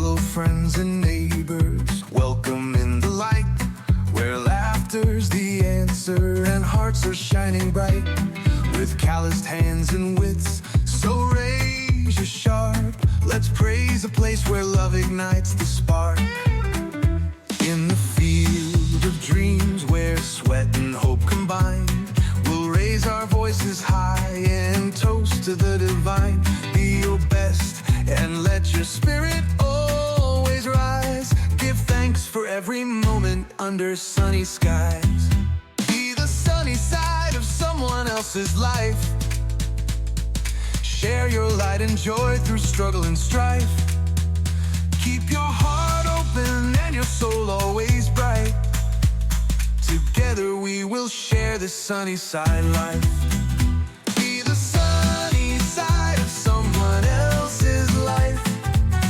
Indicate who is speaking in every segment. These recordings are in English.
Speaker 1: Hello, friends and neighbors, welcome in the light, where laughter's the answer and hearts are shining bright. With calloused hands and wits, so raise your sharp. Let's praise a place where love ignites the spark. In the field of dreams where sweat and hope combine, we'll raise our voices high and toast to the divine. Be your best and let your spirit always rise. Give thanks for every moment under sunny skies. Be the sunny side of someone else's life. Share your light and joy through struggle and strife. Keep your heart open and your soul always bright. Together we will share this sunny side life. Be the sunny side of someone else's life.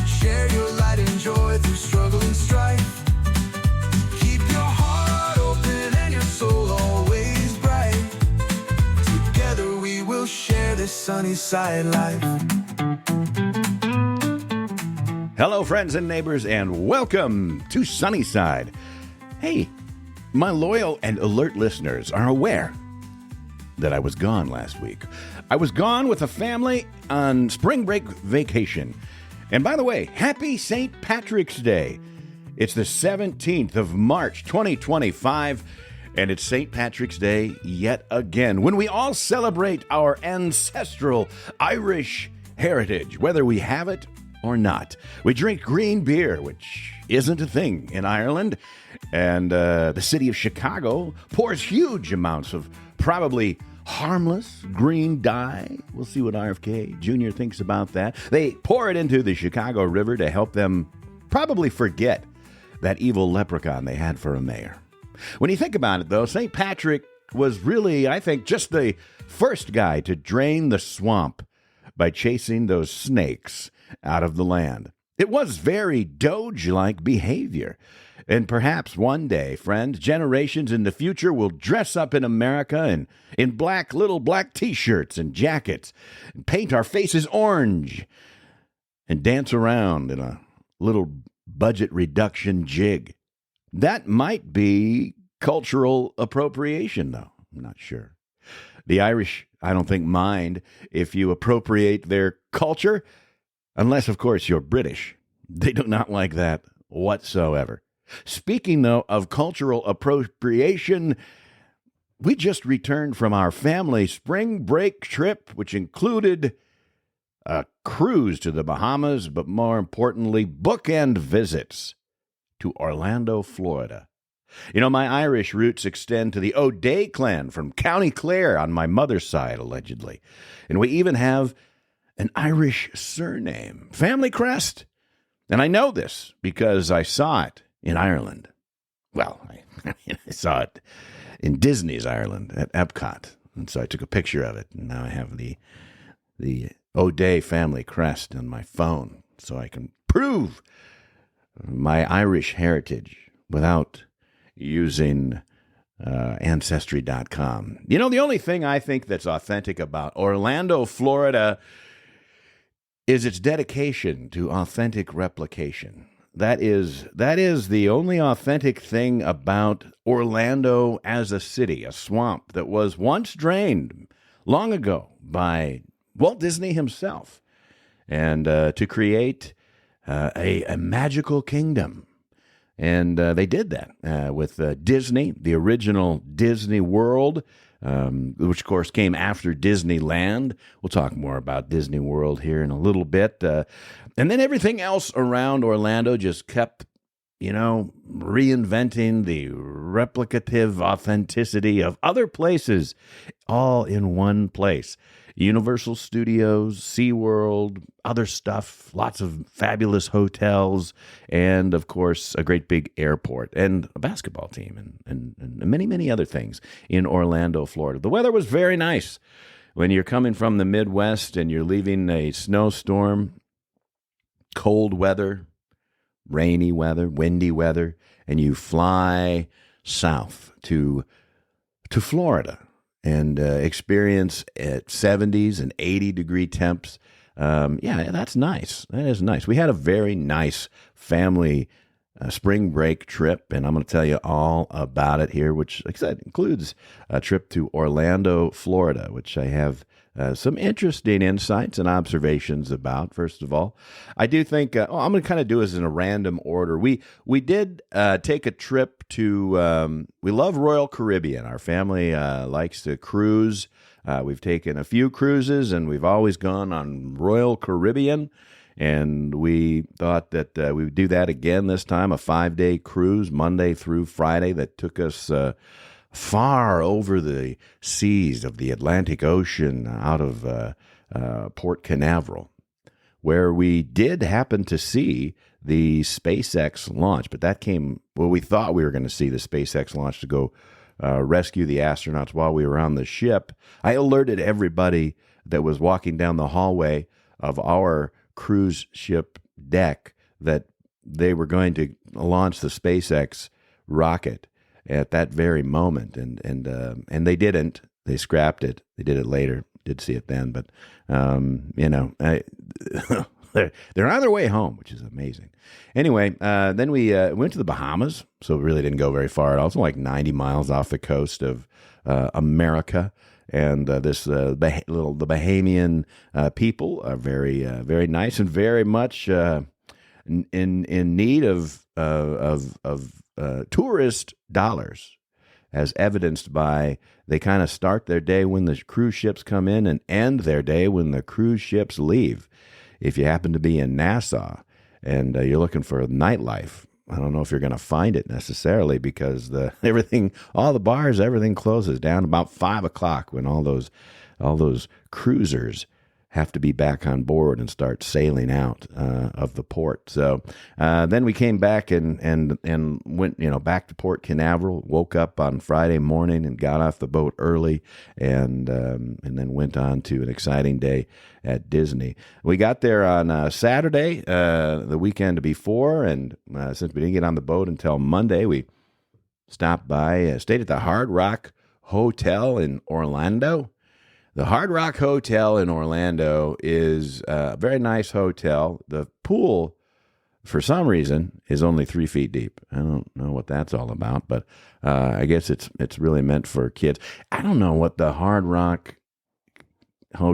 Speaker 1: Share your light and joy through struggle and strife. Keep your heart open and your soul always bright. Together we will share this sunny side life.
Speaker 2: Hello, friends and neighbors, and welcome to Sunnyside. Hey, my loyal and alert listeners are aware that I was gone last week. I was gone with a family on spring break vacation. And by the way, happy St. Patrick's Day. It's the 17th of March, 2025, and it's St. Patrick's Day yet again, when we all celebrate our ancestral Irish heritage, whether we have it or not. We drink green beer, which isn't a thing in Ireland, and the city of Chicago pours huge amounts of probably harmless green dye. We'll see what RFK Jr. thinks about that. They pour it into the Chicago River to help them probably forget that evil leprechaun they had for a mayor. When you think about it, though, St. Patrick was really, I think, just the first guy to drain the swamp by chasing those snakes out of the land. It was very Doge-like behavior. And perhaps one day, friends, generations in the future will dress up in America and in little black T-shirts and jackets, and paint our faces orange, and dance around in a little budget reduction jig. That might be cultural appropriation, though. I'm not sure. The Irish, I don't think, mind if you appropriate their culture, unless, of course, you're British. They do not like that whatsoever. Speaking, though, of cultural appropriation, we just returned from our family spring break trip, which included a cruise to the Bahamas, but more importantly, bookend visits to Orlando, Florida. You know, my Irish roots extend to the O'Day clan from County Clare on my mother's side, allegedly. And we even have an Irish surname, family crest. And I know this because I saw it in Ireland. Well, I saw it in Disney's Ireland at Epcot. And so I took a picture of it. And now I have the O'Day family crest on my phone so I can prove my Irish heritage without using Ancestry.com. You know, the only thing I think that's authentic about Orlando, Florida, is its dedication to authentic replication. That is the only authentic thing about Orlando as a city, a swamp that was once drained long ago by Walt Disney himself, and to create a magical kingdom. And they did that with Disney, the original Disney World, which, of course, came after Disneyland. We'll talk more about Disney World here in a little bit. And then everything else around Orlando just kept, reinventing the replicative authenticity of other places, all in one place. Universal Studios, SeaWorld, other stuff, lots of fabulous hotels, and, of course, a great big airport, and a basketball team, and many, many other things in Orlando, Florida. The weather was very nice. When you're coming from the Midwest and you're leaving a snowstorm, cold weather, rainy weather, windy weather, and you fly south to Florida, and experience at 70s and 80-degree temps, Yeah, that's nice. That is nice. We had a very nice family spring break trip, and I'm going to tell you all about it here, which, like I said, includes a trip to Orlando, Florida, which I have some interesting insights and observations about. First of all, I do think I'm going to kind of do this in a random order. We did take a trip to. We love Royal Caribbean. Our family likes to cruise. We've taken a few cruises, and we've always gone on Royal Caribbean. And we thought that we would do that again this time, a 5-day cruise, Monday through Friday, that took us far over the seas of the Atlantic Ocean out of Port Canaveral, where we did happen to see the SpaceX launch. But that came, well, we thought we were going to see the SpaceX launch to go rescue the astronauts while we were on the ship. I alerted everybody that was walking down the hallway of our cruise ship deck that they were going to launch the SpaceX rocket at that very moment, and they didn't. They scrapped it. They did it later. Did see it then, but they're on their way home, which is amazing. Anyway, then we went to the Bahamas, so we really didn't go very far at all. It's like 90 miles off the coast of America. And the Bahamian people are very very nice and very much in need of tourist dollars, as evidenced by they kind of start their day when the cruise ships come in and end their day when the cruise ships leave. If you happen to be in Nassau and you're looking for nightlife, I don't know if you're going to find it necessarily, because all the bars, everything closes down about 5 o'clock when all those cruisers have to be back on board and start sailing out of the port. So then we came back and went back to Port Canaveral. Woke up on Friday morning and got off the boat early, and then went on to an exciting day at Disney. We got there on Saturday, the weekend before, and since we didn't get on the boat until Monday, we stopped by, stayed at the Hard Rock Hotel in Orlando. The Hard Rock Hotel in Orlando is a very nice hotel. The pool, for some reason, is only 3 feet deep. I don't know what that's all about, but I guess it's really meant for kids. I don't know what the Hard Rock has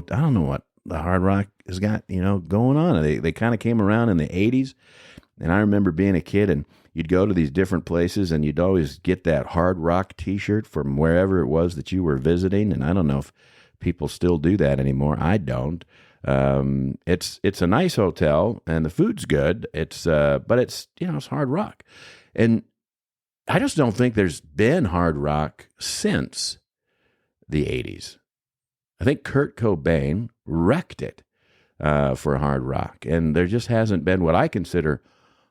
Speaker 2: got going on. They kind of came around in the 80s, and I remember being a kid, and you'd go to these different places, and you'd always get that Hard Rock T-shirt from wherever it was that you were visiting, and I don't know if people still do that anymore. I don't. It's a nice hotel and the food's good. But it's Hard Rock, and I just don't think there's been Hard Rock since the 80s. I think Kurt Cobain wrecked it for Hard Rock, and there just hasn't been what I consider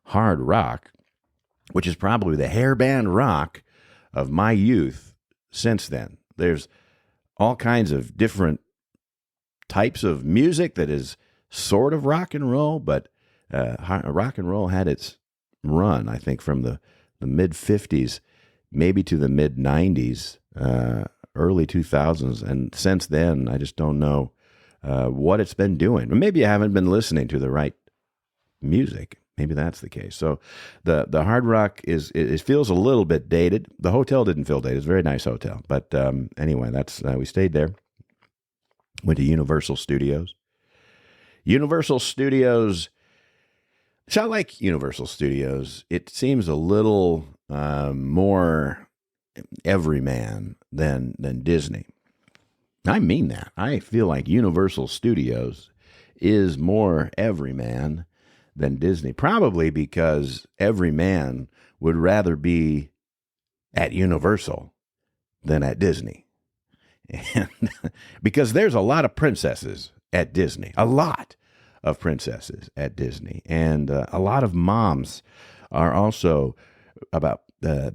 Speaker 2: hard rock, which is probably the hairband rock of my youth since then. There's all kinds of different types of music that is sort of rock and roll, but rock and roll had its run, I think, from the mid-50s, maybe to the mid-90s, early 2000s, and since then, I just don't know what it's been doing. Maybe I haven't been listening to the right music. Maybe that's the case. So the Hard Rock it feels a little bit dated. The hotel didn't feel dated. It's a very nice hotel. But anyway, that's we stayed there. Went to Universal Studios. Universal Studios. So I like Universal Studios. It seems a little more everyman than Disney. I mean that. I feel like Universal Studios is more everyman than Disney, probably because every man would rather be at Universal than at Disney. And because there's a lot of princesses at Disney, a lot of princesses at Disney, and a lot of moms are also about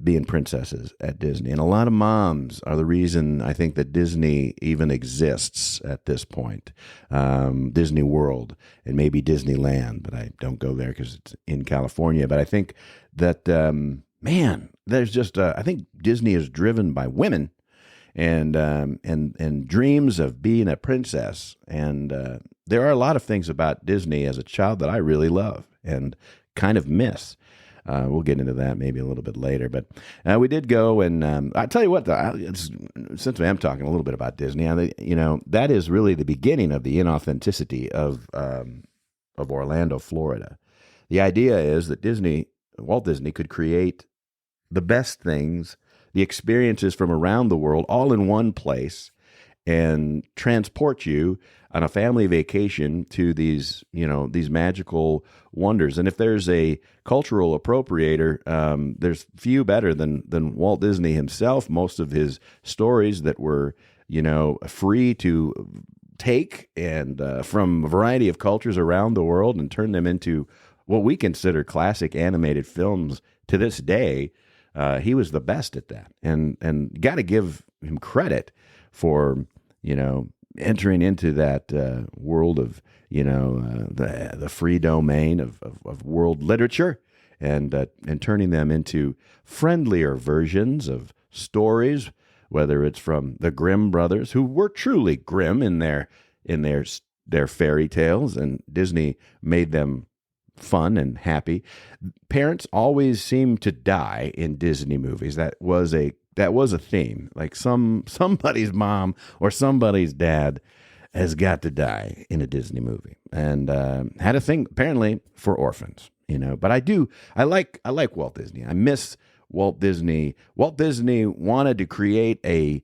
Speaker 2: being princesses at Disney. And a lot of moms are the reason I think that Disney even exists at this point. Disney World and maybe Disneyland, but I don't go there because it's in California. But I think that, there's just, I think Disney is driven by women and dreams of being a princess. And there are a lot of things about Disney as a child that I really love and kind of miss. We'll get into that maybe a little bit later, but we did go, and I tell you what, since I am talking a little bit about Disney, that is really the beginning of the inauthenticity of Orlando, Florida. The idea is that Walt Disney could create the best things, the experiences from around the world, all in one place, and transport you on a family vacation to these magical wonders. And if there's a cultural appropriator, there's few better than Walt Disney himself. Most of his stories that were, free to take and from a variety of cultures around the world and turn them into what we consider classic animated films to this day. He was the best at that, and got to give him credit for entering into that world of the free domain of world literature, and turning them into friendlier versions of stories, whether it's from the Grimm brothers, who were truly grim in their fairy tales, and Disney made them fun and happy. Parents always seem to die in Disney movies. That was a theme. Like somebody's mom or somebody's dad has got to die in a Disney movie, and had a thing apparently for orphans. But I like Walt Disney. I miss Walt Disney. Walt Disney wanted to create a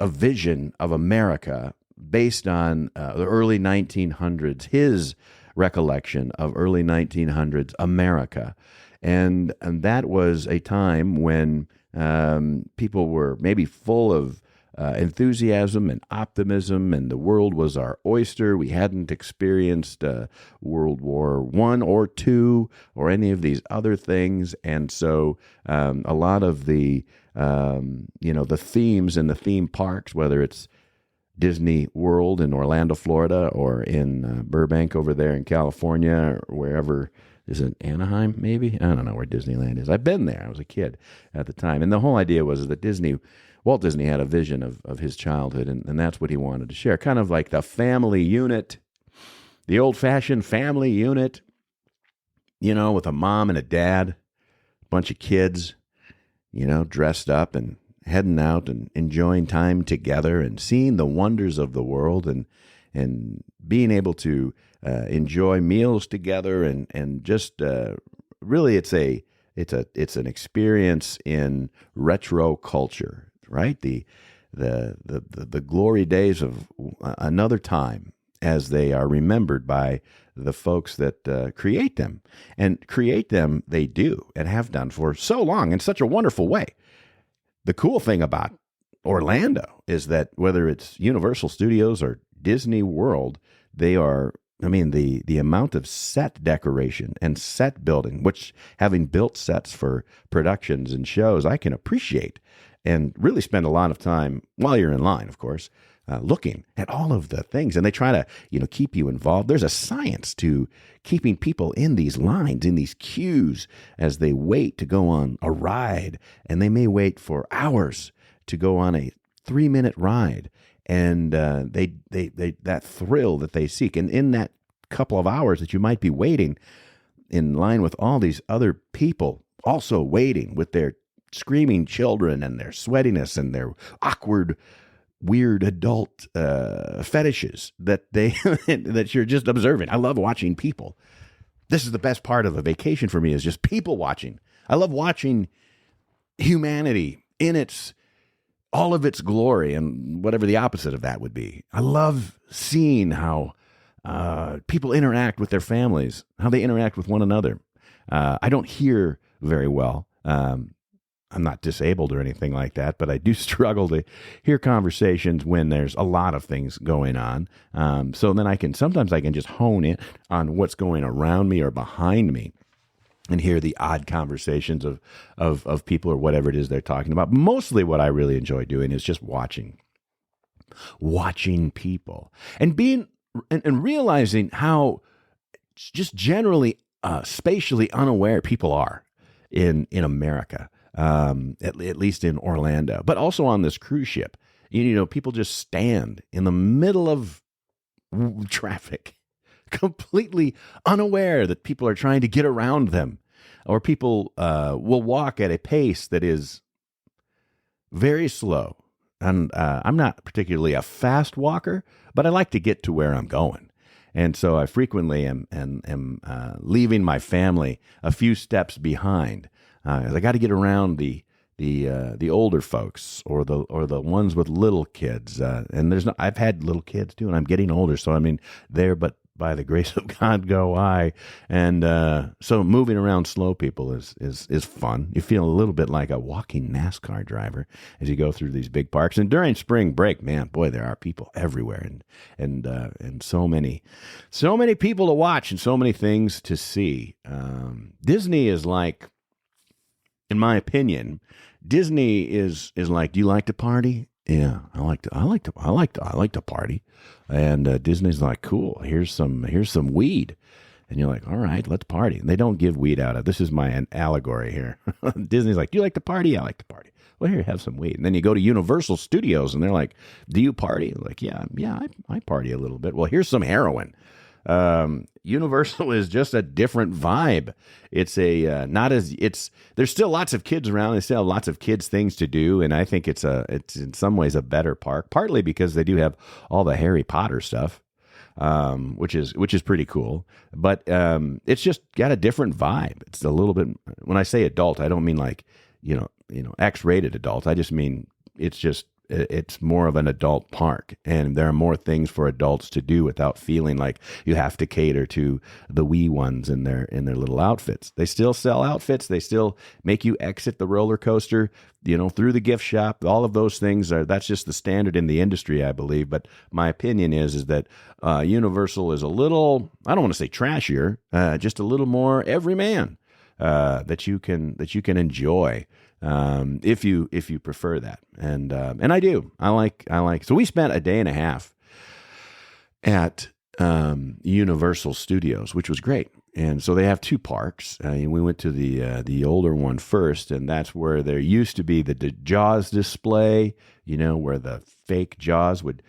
Speaker 2: vision of America based on the early 1900s. His recollection of early 1900s America, and that was a time when people were maybe full of enthusiasm and optimism, and the world was our oyster. We hadn't experienced World War I or II or any of these other things, and so a lot of the the themes in the theme parks, whether it's Disney World in Orlando, Florida, or in Burbank over there in California, or wherever. Is it Anaheim, maybe? I don't know where Disneyland is. I've been there. I was a kid at the time. And the whole idea was that Walt Disney had a vision of his childhood, and that's what he wanted to share. Kind of like the family unit, the old-fashioned family unit, with a mom and a dad, a bunch of kids, dressed up and heading out and enjoying time together and seeing the wonders of the world, and being able to enjoy meals together, and just really it's an experience in retro culture, right? The glory days of another time, as they are remembered by the folks that create them, and create them they do and have done for so long in such a wonderful way. The cool thing about Orlando is that whether it's Universal Studios or Disney World, they are, the amount of set decoration and set building, which, having built sets for productions and shows, I can appreciate and really spend a lot of time while you're in line, of course, looking at all of the things. And they try to, keep you involved. There's a science to keeping people in these lines, in these queues, as they wait to go on a ride. And they may wait for hours to go on a 3-minute ride. And they that thrill that they seek. And in that couple of hours that you might be waiting in line with all these other people also waiting with their screaming children and their sweatiness and their awkward, weird adult fetishes that that you're just observing. I love watching people. This is the best part of a vacation for me, is just people watching. I love watching humanity in all of its glory, and whatever the opposite of that would be. I love seeing how people interact with their families, how they interact with one another. I don't hear very well. I'm not disabled or anything like that, but I do struggle to hear conversations when there's a lot of things going on. So then sometimes I can just hone in on what's going around me or behind me and hear the odd conversations of people or whatever it is they're talking about. Mostly what I really enjoy doing is just watching people and realizing how just generally spatially unaware people are in America. At least in Orlando, but also on this cruise ship. People just stand in the middle of traffic, completely unaware that people are trying to get around them, or people will walk at a pace that is very slow. And I'm not particularly a fast walker, but I like to get to where I'm going. And so I frequently am leaving my family a few steps behind. I got to get around the older folks or the ones with little kids. And I've had little kids too, and I'm getting older. So I mean, but by the grace of God go I. And so moving around slow people is fun. You feel a little bit like a walking NASCAR driver as you go through these big parks. And during spring break, man, boy, there are people everywhere, and so many people to watch and so many things to see. Disney is like, in my opinion, Disney is like, do you like to party? Yeah, I like to party. And Disney's like, cool, here's some weed. And you're like, all right, let's party. And they don't give weed out. This is my allegory here. Disney's like, do you like to party? I like to party. Well, here, have some weed. And then you go to Universal Studios, and they're like, do you party? Like, yeah, I party a little bit. Well, here's some heroin. Universal is just a different vibe. It's there's still lots of kids around. They still have lots of kids things to do. And I think it's in some ways a better park, partly because they do have all the Harry Potter stuff, which is pretty cool. But, it's just got a different vibe. It's a little bit, when I say adult, I don't mean like, X-rated adult. I just mean, it's more of an adult park, and there are more things for adults to do without feeling like you have to cater to the wee ones in their little outfits. They still sell outfits. They still make you exit the roller coaster, through the gift shop. All of those things that's just the standard in the industry, I believe. But my opinion is that Universal is a little, I don't want to say trashier, just a little more everyman that you can enjoy. If you prefer that. And I do. I like, so we spent a day and a half at, Universal Studios, which was great. And so they have two parks. We went to the older one first, and that's where there used to be the Jaws display, where the fake Jaws would,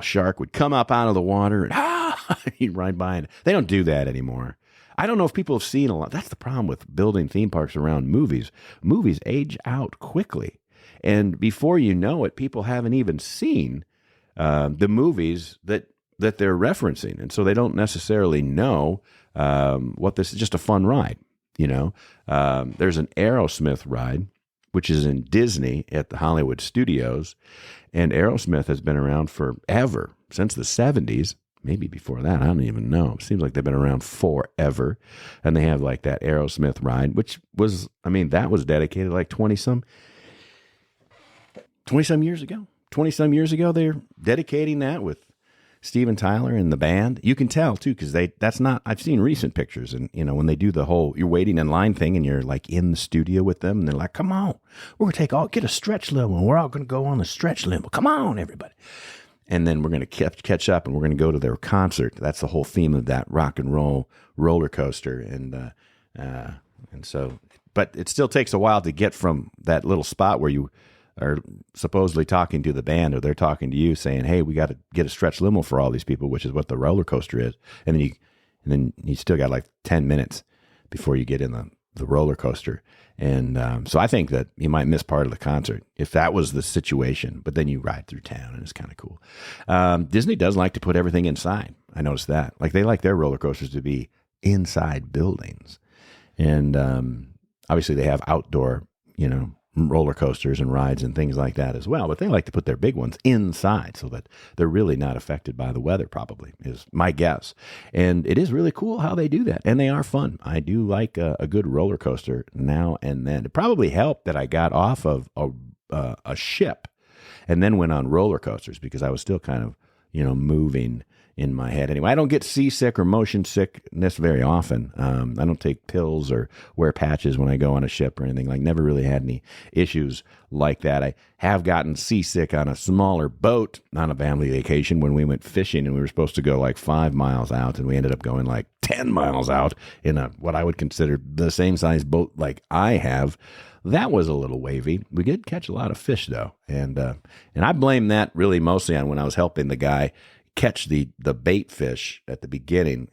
Speaker 2: shark would come up out of the water and he'd ride by. And they don't do that anymore. I don't know if people have seen a lot. That's the problem with building theme parks around movies. Movies age out quickly. And before you know it, people haven't even seen the movies that they're referencing. And so they don't necessarily know what this is. Just a fun ride, There's an Aerosmith ride, which is in Disney at the Hollywood Studios. And Aerosmith has been around forever, since the 70s. Maybe before that, I don't even know. It seems like they've been around forever. And they have like that Aerosmith ride, which was, that was dedicated like 20-some years ago. 20-some years ago, they're dedicating that with Steven Tyler and the band. You can tell too, because I've seen recent pictures, and when they do the whole, you're waiting in line thing, and you're like in the studio with them, and they're like, come on, we're going to get a stretch limo, and we're all going to go on the stretch limo. Come on, everybody. And then we're going to catch up, and we're going to go to their concert. That's the whole theme of that rock and roll roller coaster. And so, but it still takes a while to get from that little spot where you are supposedly talking to the band, or they're talking to you saying, hey, we got to get a stretch limo for all these people, which is what the roller coaster is. And then you still got like 10 minutes before you get in the roller coaster. And so I think that you might miss part of the concert if that was the situation, but then you ride through town, and it's kind of cool. Disney does like to put everything inside. I noticed that. Like, they like their roller coasters to be inside buildings. And obviously they have outdoor, roller coasters and rides and things like that as well, but they like to put their big ones inside so that they're really not affected by the weather, probably, is my guess. And it is really cool how they do that, and they are fun. I do like a good roller coaster now and then. It probably helped that I got off of a ship and then went on roller coasters, because I was still kind of, moving in my head. Anyway, I don't get seasick or motion sickness very often. I don't take pills or wear patches when I go on a ship or anything. Like, never really had any issues like that. I have gotten seasick on a smaller boat on a family vacation when we went fishing, and we were supposed to go like 5 miles out, and we ended up going like 10 miles out in what I would consider the same size boat like I have. That was a little wavy. We did catch a lot of fish though. And I blame that really mostly on when I was helping the guy catch the bait fish at the beginning.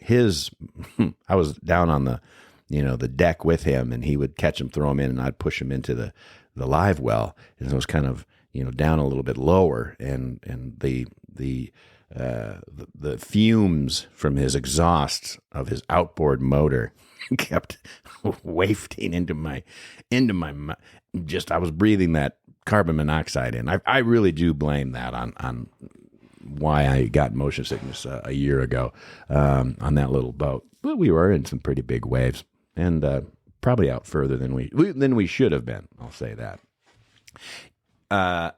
Speaker 2: I was down on the deck with him, and he would catch them, throw them in, and I'd push them into the live well. And it was kind of, down a little bit lower, and the fumes from his exhaust of his outboard motor kept wafting into my just, I was breathing that carbon monoxide in. I really do blame that on why I got motion sickness a year ago on that little boat. But we were in some pretty big waves, and probably out further than we should have been. I'll say that.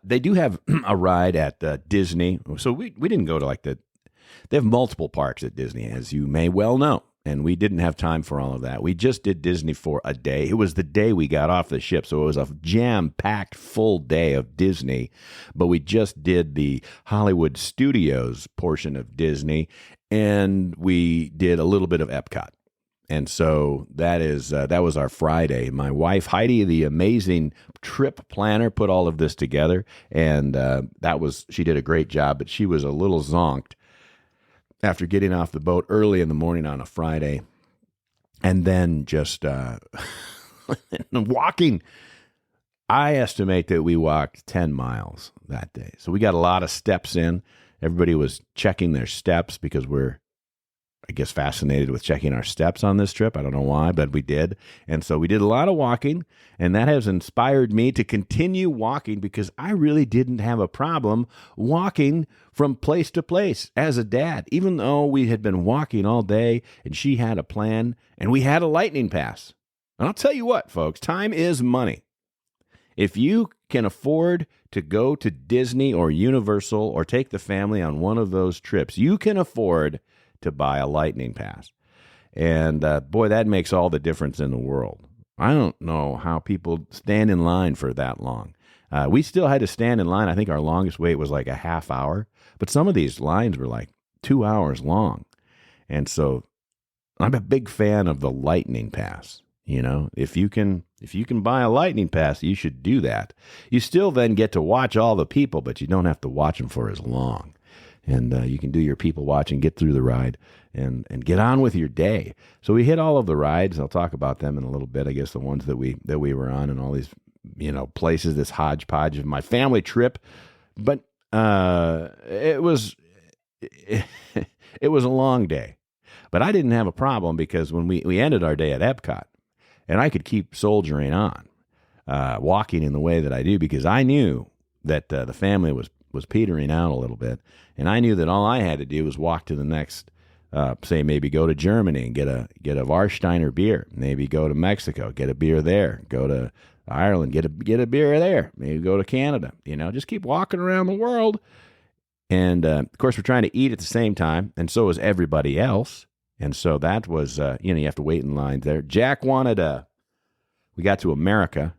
Speaker 2: They do have a ride at Disney. So we didn't go to they have multiple parks at Disney, as you may well know. And we didn't have time for all of that. We just did Disney for a day. It was the day we got off the ship, so it was a jam-packed full day of Disney. But we just did the Hollywood Studios portion of Disney, and we did a little bit of Epcot. And so that was our Friday. My wife, Heidi, the amazing trip planner, put all of this together, and she did a great job, but she was a little zonked after getting off the boat early in the morning on a Friday, and then just walking. I estimate that we walked 10 miles that day. So we got a lot of steps in. Everybody was checking their steps because we're, I guess, fascinated with checking our steps on this trip. I don't know why, but we did. And so we did a lot of walking, and that has inspired me to continue walking because I really didn't have a problem walking from place to place as a dad, even though we had been walking all day and she had a plan and we had a lightning pass. And I'll tell you what, folks, time is money. If you can afford to go to Disney or Universal or take the family on one of those trips, you can afford to buy a lightning pass. And boy, that makes all the difference in the world. I don't know how people stand in line for that long. We still had to stand in line. I think our longest wait was like a half hour, but some of these lines were like 2 hours long. And so I'm a big fan of the lightning pass. If you can buy a lightning pass, you should do that. You still then get to watch all the people, but you don't have to watch them for as long. And you can do your people watching, get through the ride, and get on with your day. So we hit all of the rides. I'll talk about them in a little bit. I guess the ones that we were on, and all these places. This hodgepodge of my family trip, but it was a long day. But I didn't have a problem because when we ended our day at Epcot, and I could keep soldiering on, walking in the way that I do because I knew that the family was petering out a little bit. And I knew that all I had to do was walk to the next, say maybe go to Germany and get a Warsteiner beer. Maybe go to Mexico, get a beer there. Go to Ireland, get a beer there. Maybe go to Canada. Just keep walking around the world. And of course, we're trying to eat at the same time, and so is everybody else. And so that was, you have to wait in line there. Jack wanted we got to America.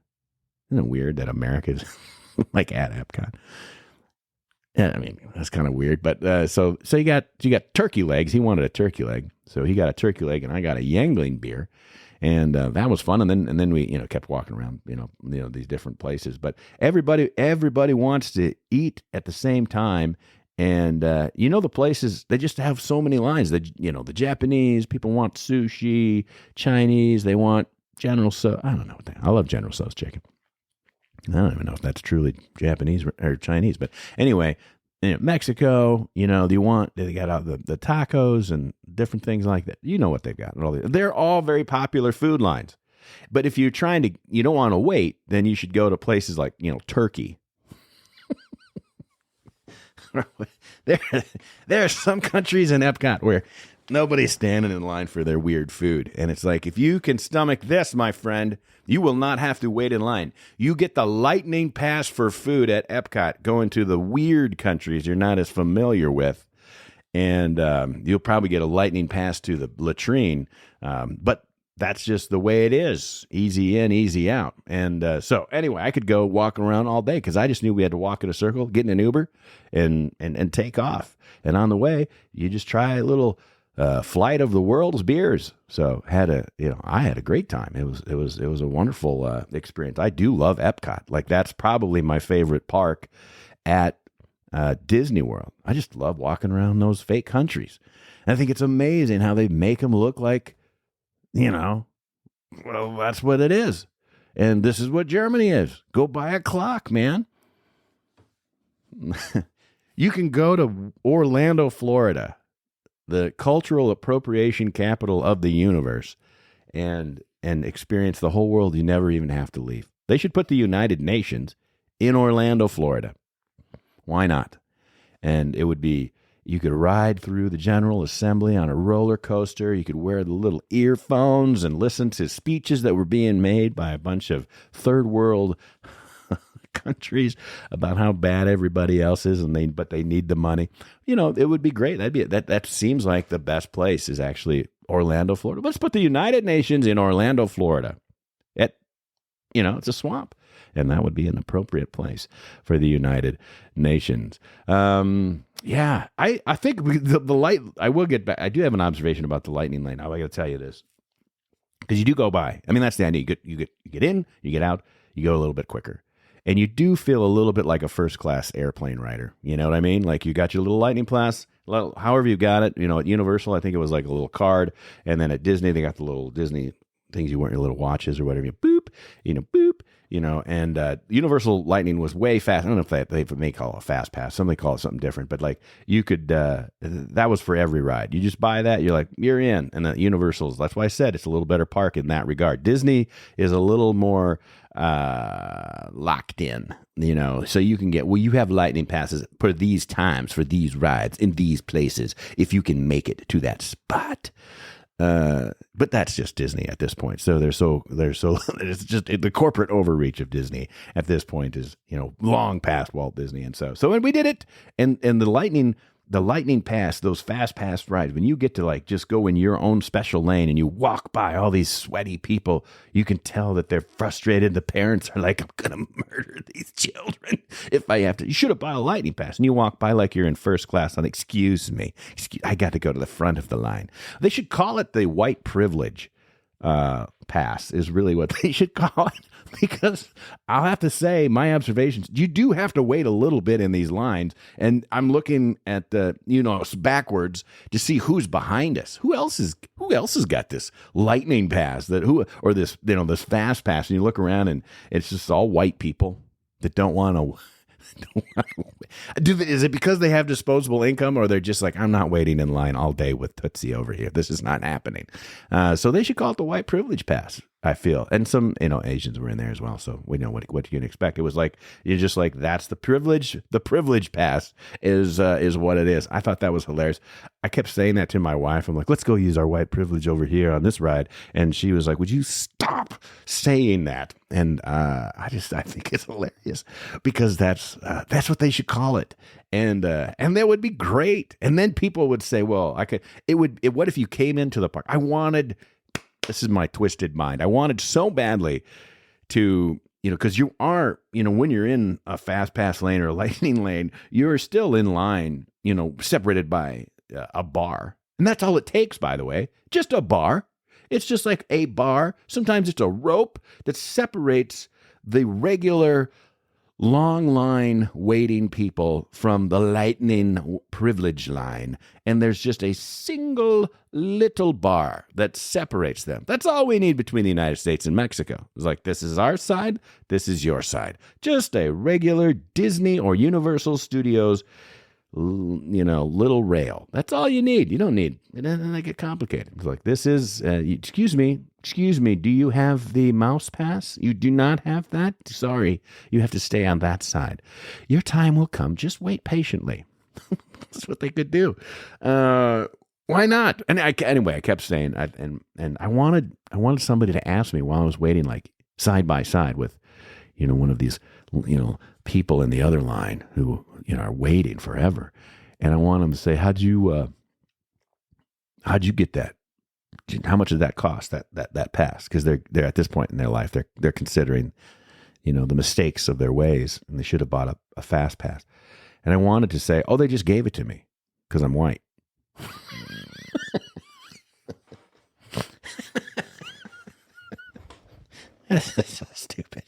Speaker 2: Isn't it weird that America is like at Epcot? Yeah, I mean, that's kind of weird. But so you got turkey legs. He wanted a turkey leg, so he got a turkey leg, and I got a Yangling beer, and that was fun. And then we kept walking around these different places. But everybody wants to eat at the same time, and the places, they just have so many lines. The Japanese people want sushi, Chinese they want General Tso. I don't know what I love General Tso's chicken. I don't even know if that's truly Japanese or Chinese, but anyway, Mexico, they got out the tacos and different things like that. You know what they've got. They're all very popular food lines. But if you're you don't want to wait, then you should go to places like, Turkey. There are some countries in Epcot where nobody's standing in line for their weird food. And it's like, if you can stomach this, my friend, you will not have to wait in line. You get the lightning pass for food at Epcot, going to the weird countries you're not as familiar with. And you'll probably get a lightning pass to the latrine. But that's just the way it is. Easy in, easy out. And so anyway, I could go walking around all day because I just knew we had to walk in a circle, get in an Uber, and take off. And on the way, you just try a little flight of the world's beers. So I had a great time. It was a wonderful experience. I do love Epcot. Like, that's probably my favorite park at Disney World. I just love walking around those fake countries. And I think it's amazing how they make them look like, well, that's what it is. And this is what Germany is. Go buy a clock, man. You can go to Orlando, Florida, the cultural appropriation capital of the universe, and experience the whole world. You never even have to leave. They should put the United Nations in Orlando, Florida. Why not? And it would be, you could ride through the General Assembly on a roller coaster. You could wear the little earphones and listen to speeches that were being made by a bunch of third world countries about how bad everybody else is, but they need the money. It would be great. That seems like the best place is actually Orlando, Florida. Let's put the United Nations in Orlando, Florida. It's a swamp, and that would be an appropriate place for the United Nations. Yeah, I think the light. I will get back. I do have an observation about the lightning lane. I got to tell you this, because you do go by. I mean, that's the idea. You get in, you get out, you go a little bit quicker. And you do feel a little bit like a first-class airplane rider. You know what I mean? Like you got your little lightning pass, however you got it. At Universal, I think it was like a little card. And then at Disney, they got the little Disney things you wear, your little watches or whatever. You boop, boop, and Universal Lightning was way fast. I don't know if they may call it a fast pass. Some may call it something different. But like you could, that was for every ride. You just buy that, you're in. And the Universals, that's why I said it's a little better park in that regard. Disney is a little more locked in, so you can you have lightning passes for these times, for these rides in these places, if you can make it to that spot. But that's just Disney at this point. So they're so it's just the corporate overreach of Disney at this point is, long past Walt Disney. And so when we did it, and the lightning pass, those fast pass rides, when you get to just go in your own special lane and you walk by all these sweaty people, you can tell that they're frustrated. The parents are like, I'm going to murder these children if I have to. You should have bought a lightning pass. And you walk by like you're in first class. I'm like, excuse me, I got to go to the front of the line. They should call it the white privilege pass is really what they should call it, because I'll have to say my observations, you do have to wait a little bit in these lines, and I'm looking at backwards to see who's behind us. Who else has got this lightning pass this fast pass, and you look around and it's just all white people that don't want to. Is it because they have disposable income, or they're just like, I'm not waiting in line all day with Tootsie over here. This is not happening. So they should call it the white privilege pass, I feel. And some, Asians were in there as well. So we know what you can expect. It was like, you're just like, that's the privilege. The privilege pass is what it is. I thought that was hilarious. I kept saying that to my wife. I'm like, let's go use our white privilege over here on this ride. And she was like, would you stop saying that? And I think it's hilarious, because that's what they should call it. And that would be great. And then people would say, well, what if you came into the park? This is my twisted mind. I wanted so badly to, because you are, when you're in a fast pass lane or a lightning lane, you're still in line, separated by a bar. And that's all it takes, by the way, just a bar. It's just like a bar. Sometimes it's a rope that separates the regular long line waiting people from the lightning privilege line. And there's just a single little bar that separates them. That's all we need between the United States and Mexico. It's like, this is our side, this is your side. Just a regular Disney or Universal Studios, little rail. That's all you need. You don't need, and then they get complicated. It's like, this is, excuse me, do you have the mouse pass? You do not have that? Sorry, you have to stay on that side. Your time will come. Just wait patiently. That's what they could do. Why not? And I kept saying, and I wanted somebody to ask me while I was waiting, like side by side with, one of these, people in the other line who, are waiting forever. And I want them to say, how'd you get that? How much did that cost, that pass? Because they're at this point in their life, they're considering, the mistakes of their ways, and they should have bought a fast pass. And I wanted to say, oh, they just gave it to me because I'm white. That's so stupid.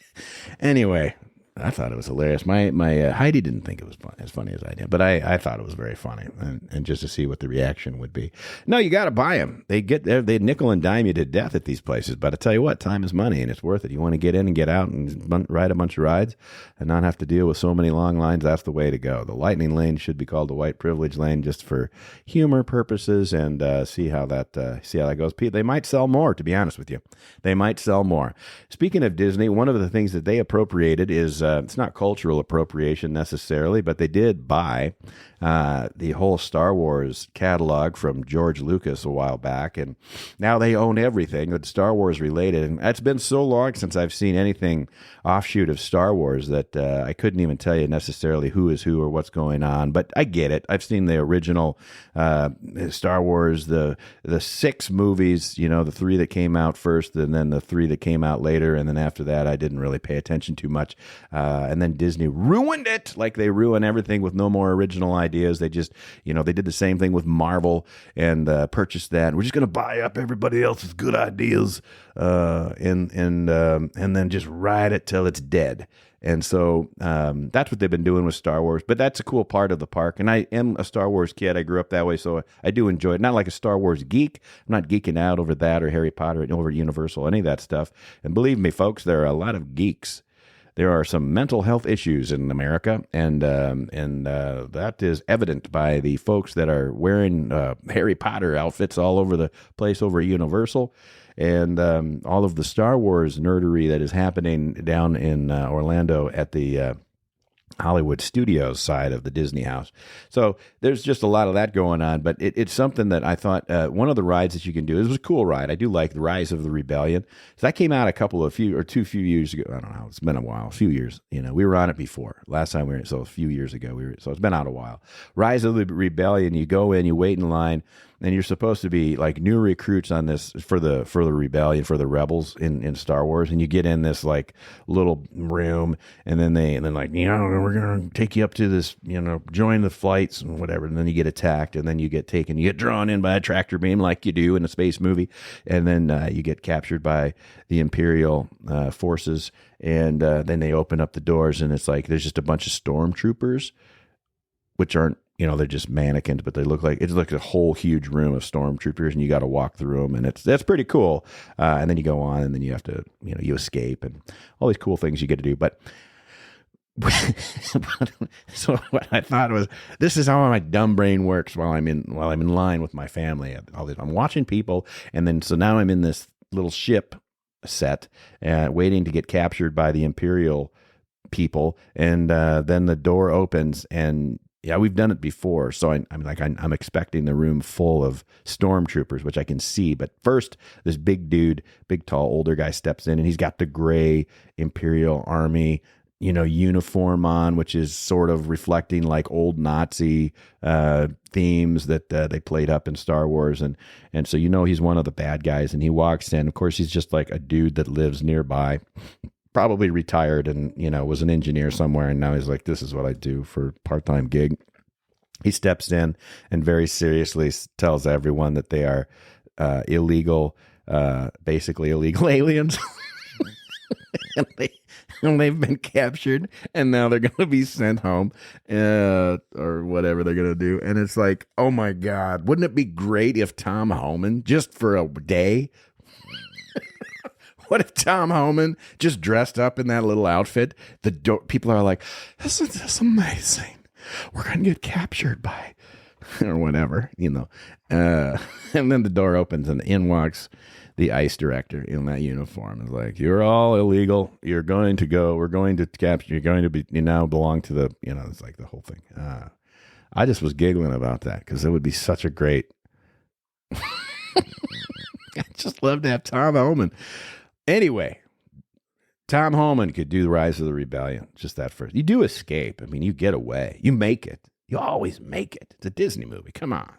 Speaker 2: Anyway, I thought it was hilarious. My Heidi didn't think it was as funny as I did, but I thought it was very funny, and just to see what the reaction would be. No, you got to buy them. They nickel and dime you to death at these places. But I tell you what, time is money, and it's worth it. You want to get in and get out and ride a bunch of rides, and not have to deal with so many long lines. That's the way to go. The lightning lane should be called the white privilege lane, just for humor purposes, and see how that goes. They might sell more. To be honest with you, they might sell more. Speaking of Disney, one of the things that they appropriated is it's not cultural appropriation necessarily, but they did buy the whole Star Wars catalog from George Lucas a while back, and now they own everything that's Star Wars related. And it's been so long since I've seen anything offshoot of Star Wars that I couldn't even tell you necessarily who is who or what's going on. But I get it. I've seen the original Star Wars, the 6 movies, the 3 that came out first, and then the 3 that came out later, and then after that I didn't really pay attention too much. And then Disney ruined it, like they ruin everything with no more original ideas. They just, they did the same thing with Marvel and purchased that. We're just going to buy up everybody else's good ideas and then just ride it till it's dead. And so that's what they've been doing with Star Wars. But that's a cool part of the park. And I am a Star Wars kid. I grew up that way, so I do enjoy it. Not like a Star Wars geek. I'm not geeking out over that or Harry Potter and over Universal, any of that stuff. And believe me, folks, there are a lot of geeks. There are some mental health issues in America, and that is evident by the folks that are wearing Harry Potter outfits all over the place over at Universal, and all of the Star Wars nerdery that is happening down in Orlando at the Hollywood Studios side of the Disney house. So there's just a lot of that going on, but it's something that I thought one of the rides that you can do. It was a cool ride. I do like the Rise of the Rebellion. So that came out a few years ago. I don't know. It's been a while, a few years. We were on it before. Last time so a few years ago. So it's been out a while. Rise of the Rebellion. You go in, you wait in line, and you're supposed to be like new recruits on this for the rebellion, for the rebels in Star Wars, and you get in this like little room, and then like, we're gonna take you up to this, join the flights and whatever, and then you get attacked, and then you get drawn in by a tractor beam like you do in a space movie, and then you get captured by the Imperial forces, and then they open up the doors, and it's like there's just a bunch of stormtroopers, which aren't. They're just mannequins, but it's like a whole huge room of stormtroopers, and you got to walk through them, and that's pretty cool. And then you go on, and then you have to, you escape, and all these cool things you get to do. But so what I thought was, this is how my dumb brain works while I'm in line with my family. I'm watching people, and then so now I'm in this little ship set, waiting to get captured by the Imperial people, and then the door opens and. Yeah, we've done it before, so I'm expecting the room full of stormtroopers, which I can see. But first, this big dude, big tall older guy, steps in, and he's got the gray Imperial Army, uniform on, which is sort of reflecting like old Nazi themes that they played up in Star Wars, and so he's one of the bad guys, and he walks in. Of course, he's just like a dude that lives nearby. Probably retired and, was an engineer somewhere. And now he's like, this is what I do for part-time gig. He steps in and very seriously tells everyone that they are basically illegal aliens. and they've been captured, and now they're going to be sent home or whatever they're going to do. And it's like, oh my God, wouldn't it be great if Tom Homan, just for a day, what if Tom Homan just dressed up in that little outfit? People are like, this is amazing. We're going to get captured by, or whatever, and then the door opens and in walks the ICE director in that uniform. It's like, you're all illegal. You're going to go. We're going to capture. You're going to be. You now belong to the. It's like the whole thing. I just was giggling about that because it would be such a great. I'd just love to have Tom Homan. Anyway, Tom Homan could do the Rise of the Rebellion. Just that first. You do escape. You get away. You make it. You always make it. It's a Disney movie. Come on.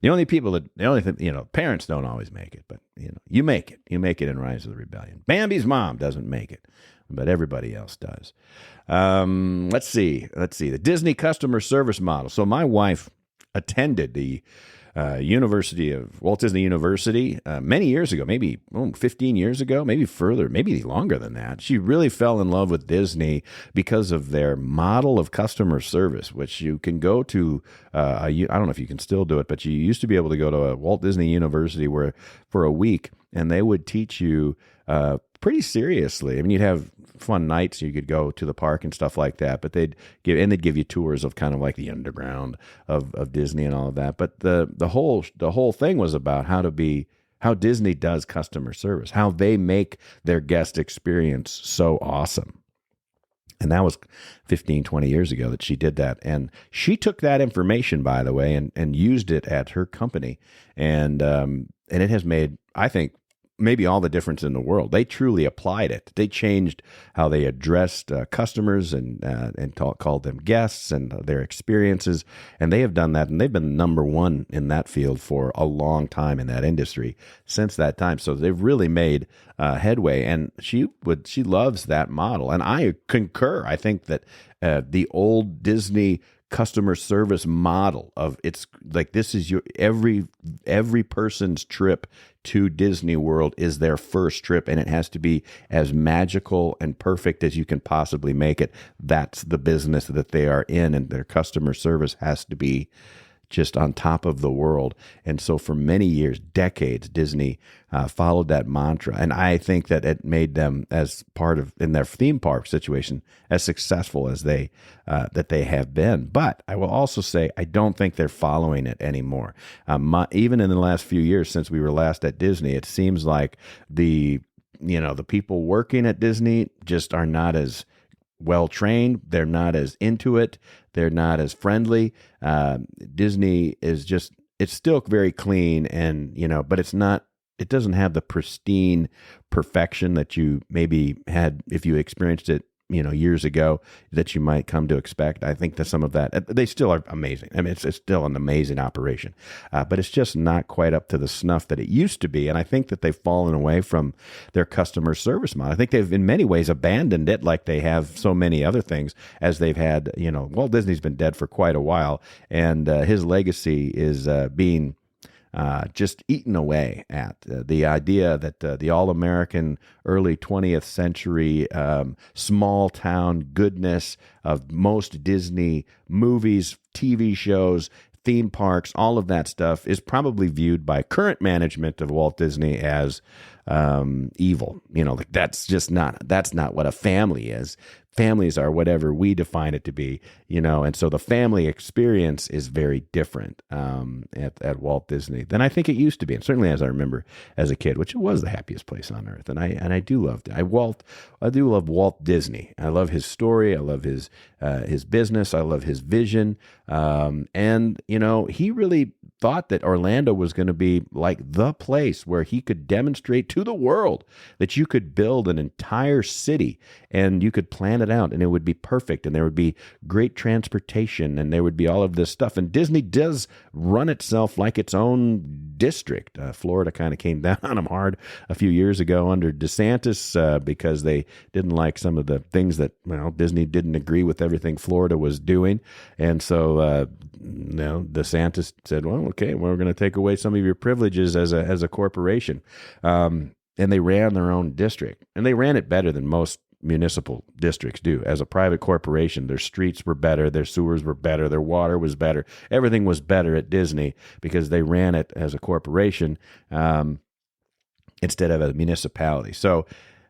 Speaker 2: The only thing, parents don't always make it, but, you make it. You make it in Rise of the Rebellion. Bambi's mom doesn't make it, but everybody else does. Let's see. The Disney customer service model. So my wife attended the University of Walt Disney University many years ago, maybe 15 years ago, maybe further, maybe longer than that. She really fell in love with Disney because of their model of customer service, which you can go to. I don't know if you can still do it, but you used to be able to go to a Walt Disney University where for a week, and they would teach you pretty seriously. I mean, you'd have fun nights. You could go to the park and stuff like that, but they'd give you tours of kind of like the underground of Disney and all of that. But the whole thing was about how Disney does customer service, how they make their guest experience so awesome. And that was 15, 20 years ago that she did that. And she took that information, by the way, and used it at her company. And it has made, I think, maybe all the difference in the world. They truly applied it. They changed how they addressed customers and called them guests and their experiences. And they have done that, and they've been number one in that field for a long time in that industry since that time. So they've really made headway, and she loves that model. And I concur. I think that the old Disney customer service model of it's like this is your every person's trip to Disney World is their first trip, and it has to be as magical and perfect as you can possibly make it. That's the business that they are in, and their customer service has to be just on top of the world. And so for many years, decades, Disney followed that mantra. And I think that it made them, as part of, in their theme park situation, as successful as they have been. But I will also say, I don't think they're following it anymore. Even in the last few years since we were last at Disney, it seems like the people working at Disney just are not as well trained. They're not as into it. They're not as friendly. Disney is just, it's still very clean, and but it's not. It doesn't have the pristine perfection that you maybe had if you experienced it years ago, that you might come to expect. I think that some of that, they still are amazing. I mean, it's still an amazing operation, but it's just not quite up to the snuff that it used to be. And I think that they've fallen away from their customer service model. I think they've in many ways abandoned it, like they have so many other things, as they've had, Walt Disney's been dead for quite a while, and his legacy is being just eaten away at. The idea that the all-American early 20th century small-town goodness of most Disney movies, TV shows, theme parks, all of that stuff is probably viewed by current management of Walt Disney as evil. That's not what a family is. Families are whatever we define it to be, and so the family experience is very different at Walt Disney than I think it used to be, and certainly as I remember as a kid, which it was the happiest place on earth. And I do love it. I do love Walt Disney. I love his story. I love his business. I love his vision. And he really thought that Orlando was going to be like the place where he could demonstrate to the world that you could build an entire city and you could plan it out and it would be perfect, and there would be great transportation, and there would be all of this stuff. And Disney does run itself like its own district. Florida kind of came down on them hard a few years ago under DeSantis because they didn't like some of the things that, Disney didn't agree with everything Florida was doing. And so, DeSantis said, well, okay, we're going to take away some of your privileges as a corporation. And they ran their own district, and they ran it better than most municipal districts do. As a private corporation, their streets were better, their sewers were better, their water was better. Everything was better at Disney because they ran it as a corporation instead of a municipality. So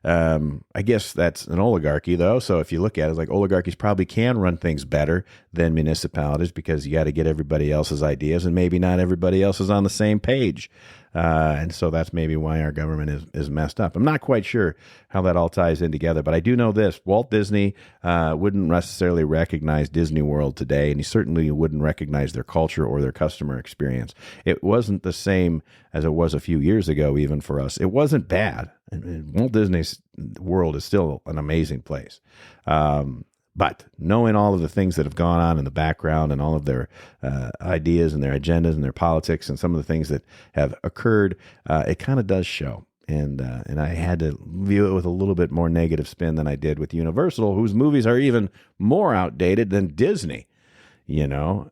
Speaker 2: I guess that's an oligarchy, though. So if you look at it, it's like oligarchies probably can run things better than municipalities because you got to get everybody else's ideas, and maybe not everybody else is on the same page. And so that's maybe why our government is messed up. I'm not quite sure how that all ties in together, but I do know this. Walt Disney wouldn't necessarily recognize Disney World today, and he certainly wouldn't recognize their culture or their customer experience. It wasn't the same as it was a few years ago, even for us. It wasn't bad. And Walt Disney's World is still an amazing place. But knowing all of the things that have gone on in the background and all of their ideas and their agendas and their politics and some of the things that have occurred, it kind of does show. And I had to view it with a little bit more negative spin than I did with Universal, whose movies are even more outdated than Disney.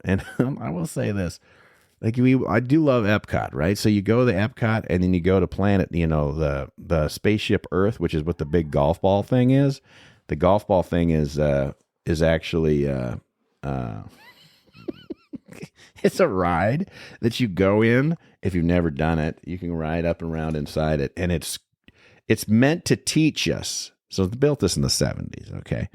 Speaker 2: And I will say this. Like I do love Epcot, right? So you go to Epcot and then you go to Planet, the spaceship Earth, which is what the big golf ball thing is. The golf ball thing is actually it's a ride that you go in. If you've never done it, you can ride up and around inside it, and it's meant to teach us. So they built this in the 70s, okay?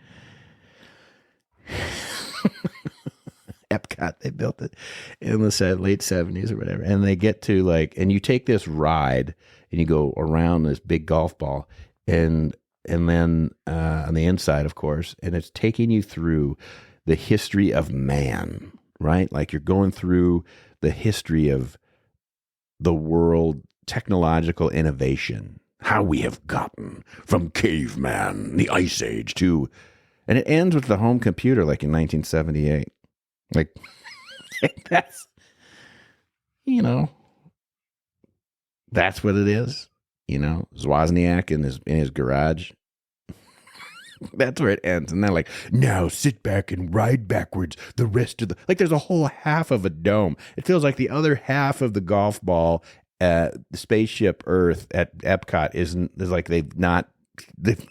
Speaker 2: Epcot, they built it in the late 70s or whatever. And they get to and you take this ride and you go around this big golf ball and then on the inside, of course, and it's taking you through the history of man, right? Like you're going through the history of the world, technological innovation, how we have gotten from caveman, the ice age and it ends with the home computer like in 1978. Like, that's, that's what it is. Wozniak in his garage. That's where it ends. And they're like, now sit back and ride backwards the rest of there's a whole half of a dome. It feels like the other half of the golf ball the spaceship Earth at Epcot is like they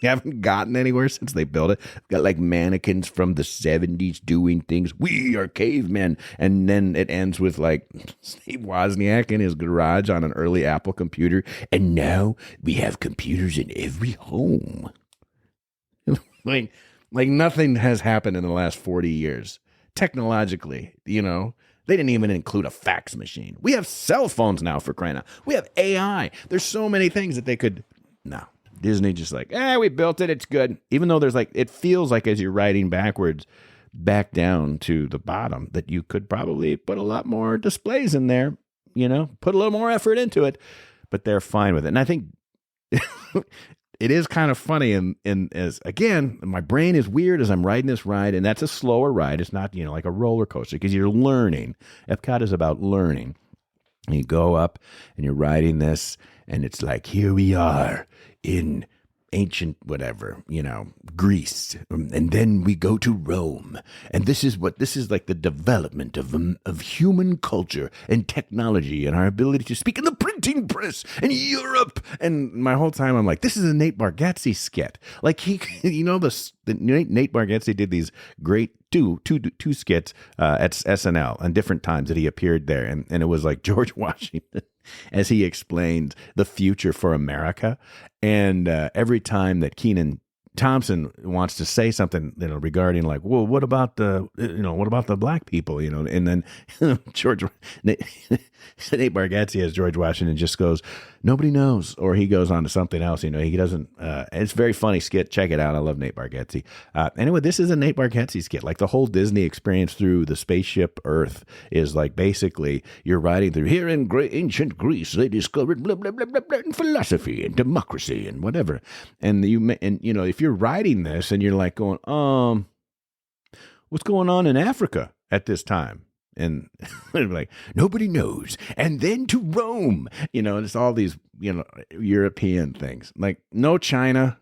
Speaker 2: haven't gotten anywhere since they built it. Got like mannequins from the 70s doing things. We are cavemen. And then it ends with like Steve Wozniak in his garage on an early Apple computer. And now we have computers in every home. like nothing has happened in the last 40 years. Technologically, they didn't even include a fax machine. We have cell phones now, for crying out. We have AI. There's so many things that they could. No. Disney just we built it. It's good. Even though there's it feels like as you're riding backwards back down to the bottom that you could probably put a lot more displays in there, put a little more effort into it, but they're fine with it. And I think it is kind of funny. And as again, my brain is weird as I'm riding this ride, and that's a slower ride. It's not, like a roller coaster because you're learning. Epcot is about learning. And you go up and you're riding this, and it's like, here we are in ancient whatever, Greece, and then we go to Rome, and this is like the development of human culture and technology and our ability to speak in the printing press in Europe. And my whole time I'm like, this is a Nate Bargatze skit. Like the Nate Bargatze did these great two skits at SNL on different times that he appeared there, and it was like George Washington as he explained the future for America. And every time that Thompson wants to say something, regarding well, what about the black people, and then Nate Bargatze as George Washington just goes, nobody knows, or he goes on to something else. He doesn't. It's a very funny skit. Check it out. I love Nate Bargatze. Anyway, this is a Nate Bargatze skit. Like the whole Disney experience through the spaceship Earth is like basically you're riding through here in ancient Greece. They discovered blah blah blah blah blah and philosophy and democracy and whatever. And if you're riding this and you're like going, what's going on in Africa at this time? And like, nobody knows. And then to Rome, it's all these, European things. Like no China,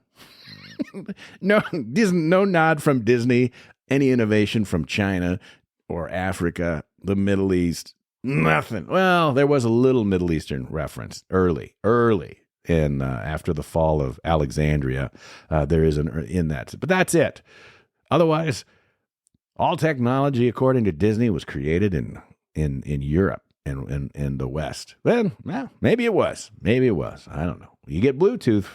Speaker 2: no nod from Disney, any innovation from China or Africa, the Middle East, nothing. Well, there was a little Middle Eastern reference early. And after the fall of Alexandria, there is in that. But that's it. Otherwise, all technology, according to Disney, was created in Europe and the West. Well, maybe it was. Maybe it was. I don't know. You get Bluetooth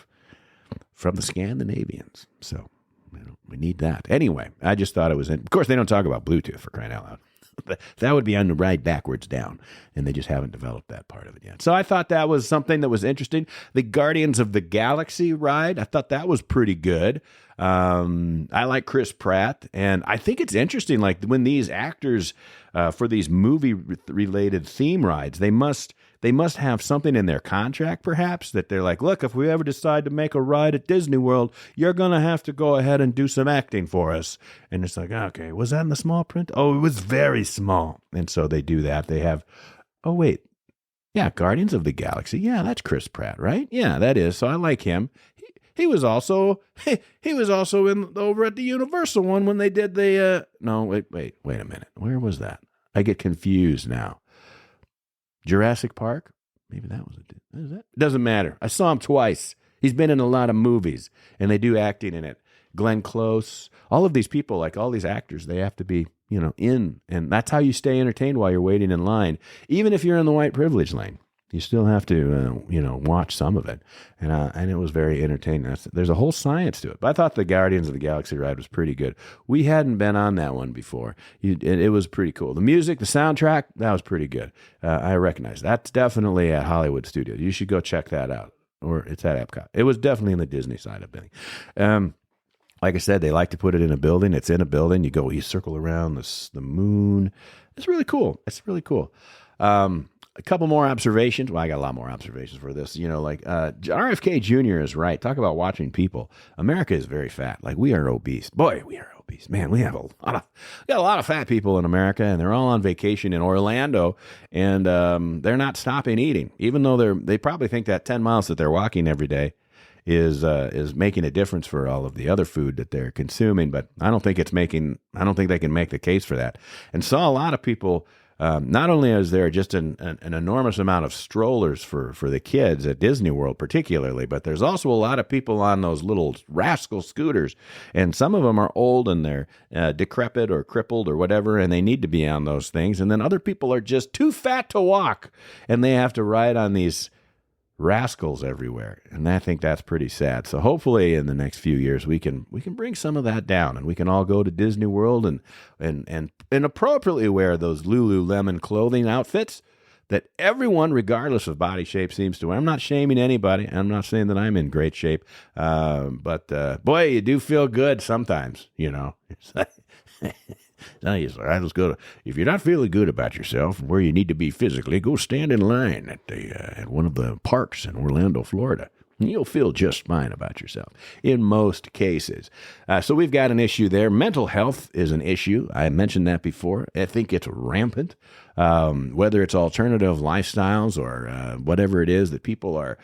Speaker 2: from the Scandinavians. So we need that. Anyway, I just thought it was. Of course, they don't talk about Bluetooth, for crying out loud. That would be on the ride backwards down, and they just haven't developed that part of it yet. So I thought that was something that was interesting. The Guardians of the Galaxy ride, I thought that was pretty good. I like Chris Pratt, and I think it's interesting, like when these actors for these movie-related theme rides, they must have something in their contract, perhaps, that they're like, look, if we ever decide to make a ride at Disney World, you're going to have to go ahead and do some acting for us. And it's like, okay, was that in the small print? Oh, it was very small. And so they do that. They have, Guardians of the Galaxy. Yeah, that's Chris Pratt, right? Yeah, that is. So I like him. He was also in over at the Universal one when they did the no, wait a minute. Where was that? I get confused now. Jurassic Park? Maybe that was is that? It doesn't matter. I saw him twice. He's been in a lot of movies, and they do acting in it. Glenn Close, all of these people, like all these actors, they have to be, in, and that's how you stay entertained while you're waiting in line. Even if you're in the white privilege lane, you still have to, watch some of it, and it was very entertaining. There's a whole science to it. But I thought the Guardians of the Galaxy ride was pretty good. We hadn't been on that one before. It was pretty cool. The music, the soundtrack, that was pretty good. I recognize that's definitely at Hollywood Studios. You should go check that out, or it's at Epcot. It was definitely in the Disney side of things. Like I said, they like to put it in a building. It's in a building. You circle around the moon. It's really cool. A couple more observations. Well, I got a lot more observations for this. RFK Jr. is right. Talk about watching people. America is very fat. Like, we are obese. Boy, we are obese. Man, we got a lot of fat people in America, and they're all on vacation in Orlando, and they're not stopping eating, even though they probably think that 10 miles that they're walking every day is making a difference for all of the other food that they're consuming. But I don't think they can make the case for that. And saw a lot of people. Not only is there just an enormous amount of strollers for the kids at Disney World particularly, but there's also a lot of people on those little rascal scooters, and some of them are old and they're decrepit or crippled or whatever, and they need to be on those things. And then other people are just too fat to walk, and they have to ride on these rascals everywhere, and I think that's pretty sad. So hopefully in the next few years we can bring some of that down, and we can all go to Disney World and appropriately wear those Lululemon clothing outfits that everyone, regardless of body shape, seems to wear. I'm not shaming anybody. I'm not saying that I'm in great shape, but boy, you do feel good sometimes. It's like, let's go if you're not feeling good about yourself, where you need to be physically, go stand in line at one of the parks in Orlando, Florida. You'll feel just fine about yourself in most cases. So we've got an issue there. Mental health is an issue. I mentioned that before. I think it's rampant. Whether it's alternative lifestyles or whatever it is that people are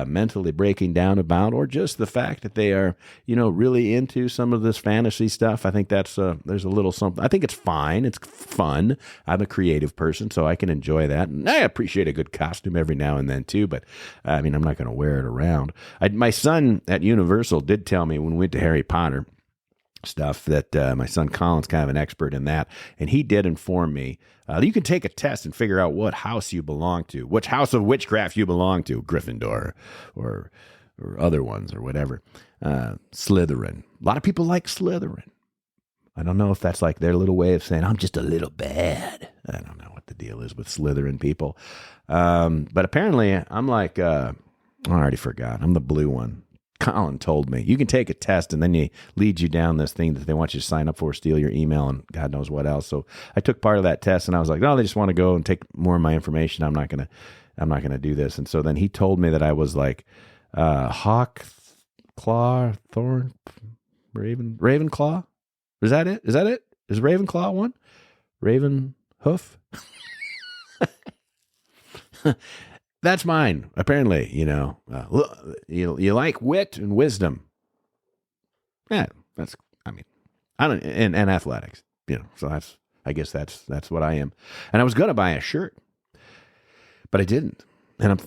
Speaker 2: mentally breaking down about, or just the fact that they are, really into some of this fantasy stuff. I think there's a little something. I think it's fine. It's fun. I'm a creative person, so I can enjoy that. And I appreciate a good costume every now and then too, but I'm not going to wear it around. My son at Universal did tell me when we went to Harry Potter stuff that my son Colin's kind of an expert in that, and he did inform me you can take a test and figure out what house you belong to, which house of witchcraft you belong to, Gryffindor or other ones or whatever. Slytherin. A lot of people like Slytherin. I don't know if that's like their little way of saying I'm just a little bad. I don't know what the deal is with Slytherin people, but apparently I'm like I already forgot. I'm the blue one. Colin told me you can take a test and then he leads you down this thing that they want you to sign up for, steal your email, and God knows what else. So I took part of that test, and I was like, no, they just want to go and take more of my information. I'm not gonna do this. And so then he told me that I was like hawk, claw, thorn, Ravenclaw. Is that it? Is Ravenclaw one? Raven hoof. That's mine, apparently. You like wit and wisdom. Yeah, I don't, and athletics. So I guess that's what I am. And I was gonna buy a shirt, but I didn't.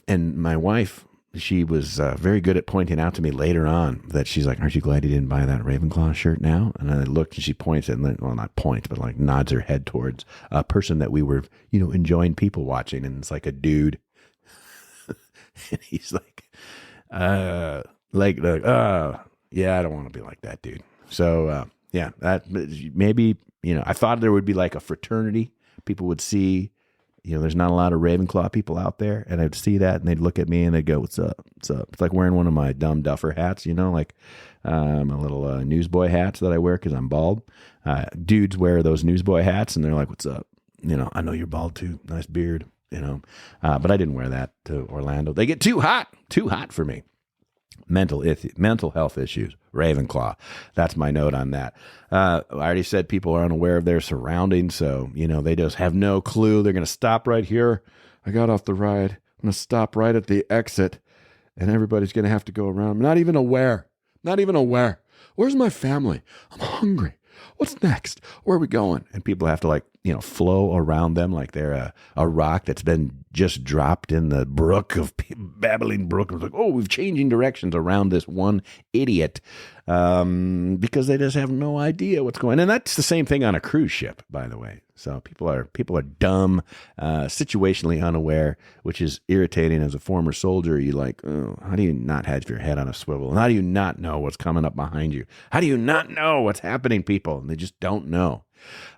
Speaker 2: And my wife, she was very good at pointing out to me later on that she's like, "Aren't you glad you didn't buy that Ravenclaw shirt now?" And I looked, and she points at, well, not points, but like nods her head towards a person that we were, enjoying people watching, and it's like a dude. And he's like, yeah, I don't want to be like that dude. So, yeah, that maybe, I thought there would be like a fraternity. People would see, there's not a lot of Ravenclaw people out there, and I'd see that, and they'd look at me and they'd go, "What's up? What's up?" It's like wearing one of my dumb duffer hats, like my little newsboy hats that I wear because I'm bald. Dudes wear those newsboy hats, and they're like, "What's up? I know you're bald too. Nice beard." But I didn't wear that to Orlando. They get too hot for me. Mental health issues, Ravenclaw. That's my note on that. I already said people are unaware of their surroundings, so, they just have no clue. They're going to stop right here. I got off the ride. I'm going to stop right at the exit, and everybody's going to have to go around. I'm not even aware. Not even aware. Where's my family? I'm hungry. What's next? Where are we going? And people have to flow around them like they're a rock that's been just dropped in the brook of babbling brook. It's like, oh, we're changing directions around this one idiot because they just have no idea what's going on. And that's the same thing on a cruise ship, by the way. So people are dumb, situationally unaware, which is irritating. As a former soldier, you like, oh, how do you not have your head on a swivel? And how do you not know what's coming up behind you? How do you not know what's happening, people? And they just don't know.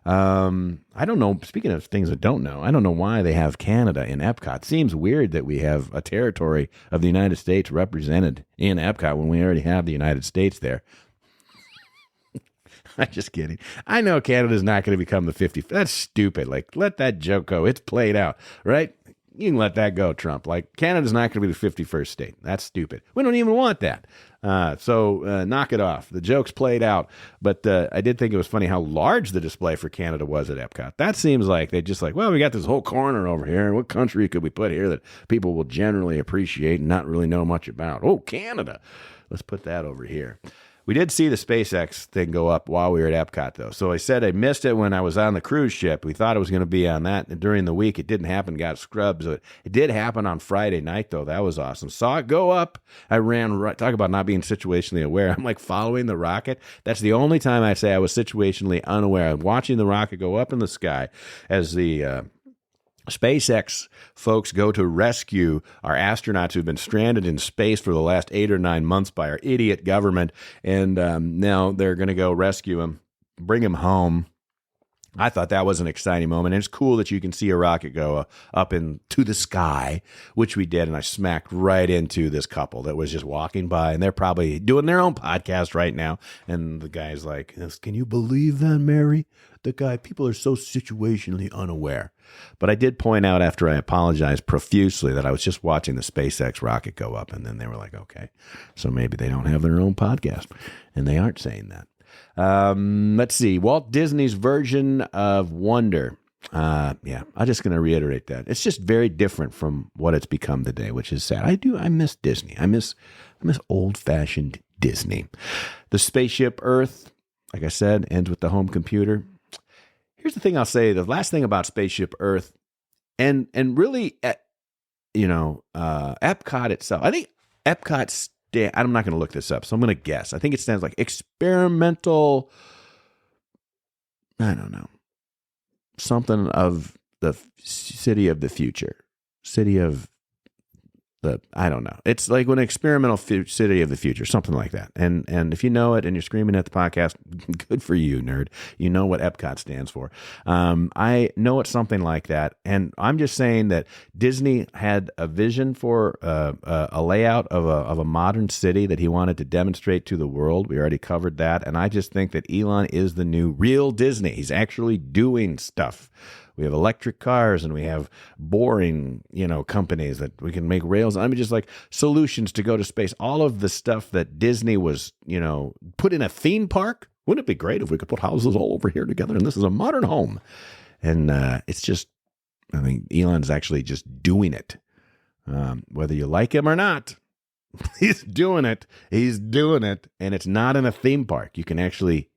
Speaker 2: I don't know. Speaking of things that don't know, I don't know why they have Canada in Epcot. Seems weird that we have a territory of the United States represented in Epcot when we already have the United States there. I'm just kidding. I know Canada's not going to become the 50th. That's stupid. Like, let that joke go. It's played out, right? You can let that go, Trump. Like, Canada's not going to be the 51st state. That's stupid. We don't even want that. So knock it off. The joke's played out. But I did think it was funny how large the display for Canada was at Epcot. That seems like they just like, well, we got this whole corner over here. What country could we put here that people will generally appreciate and not really know much about? Oh, Canada. Let's put that over here. We did see the SpaceX thing go up while we were at Epcot, though. So I said I missed it when I was on the cruise ship. We thought it was going to be on that. And during the week, it didn't happen, got scrubbed. So it did happen on Friday night, though. That was awesome. Saw it go up. I ran right. Talk about not being situationally aware. I'm like following the rocket. That's the only time I say I was situationally unaware. I'm watching the rocket go up in the sky as the SpaceX folks go to rescue our astronauts who've been stranded in space for the last 8 or 9 months by our idiot government. And now they're going to go rescue him, bring him home. I thought that was an exciting moment. And it's cool that you can see a rocket go up into the sky, which we did. And I smacked right into this couple that was just walking by. And they're probably doing their own podcast right now. And the guy's like, can you believe that, Mary? The guy, people are so situationally unaware. But I did point out after I apologized profusely that I was just watching the SpaceX rocket go up. And then they were like, okay, so maybe they don't have their own podcast. And they aren't saying that. Let's see. Walt Disney's version of Wonder. I'm just going to reiterate that. It's just very different from what it's become today, which is sad. I miss Disney. I miss old-fashioned Disney. The Spaceship Earth, like I said, ends with the home computer. Here's the thing I'll say. The last thing about Spaceship Earth and really, Epcot itself. I think Epcot I'm not going to look this up, so I'm going to guess. I think it stands like experimental, I don't know, something of the city of the future. City of I don't know. It's like an experimental city of the future, something like that. And if you know it and you're screaming at the podcast, good for you, nerd. You know what Epcot stands for. I know it's something like that. And I'm just saying that Disney had a vision for a layout of a modern city that he wanted to demonstrate to the world. We already covered that. And I just think that Elon is the new real Disney. He's actually doing stuff. We have electric cars and we have boring, companies that we can make rails. I mean, just like solutions to go to space. All of the stuff that Disney was, put in a theme park. Wouldn't it be great if we could put houses all over here together and this is a modern home? And it's just, I think Elon's actually just doing it. Whether you like him or not, he's doing it. He's doing it. And it's not in a theme park. You can actually,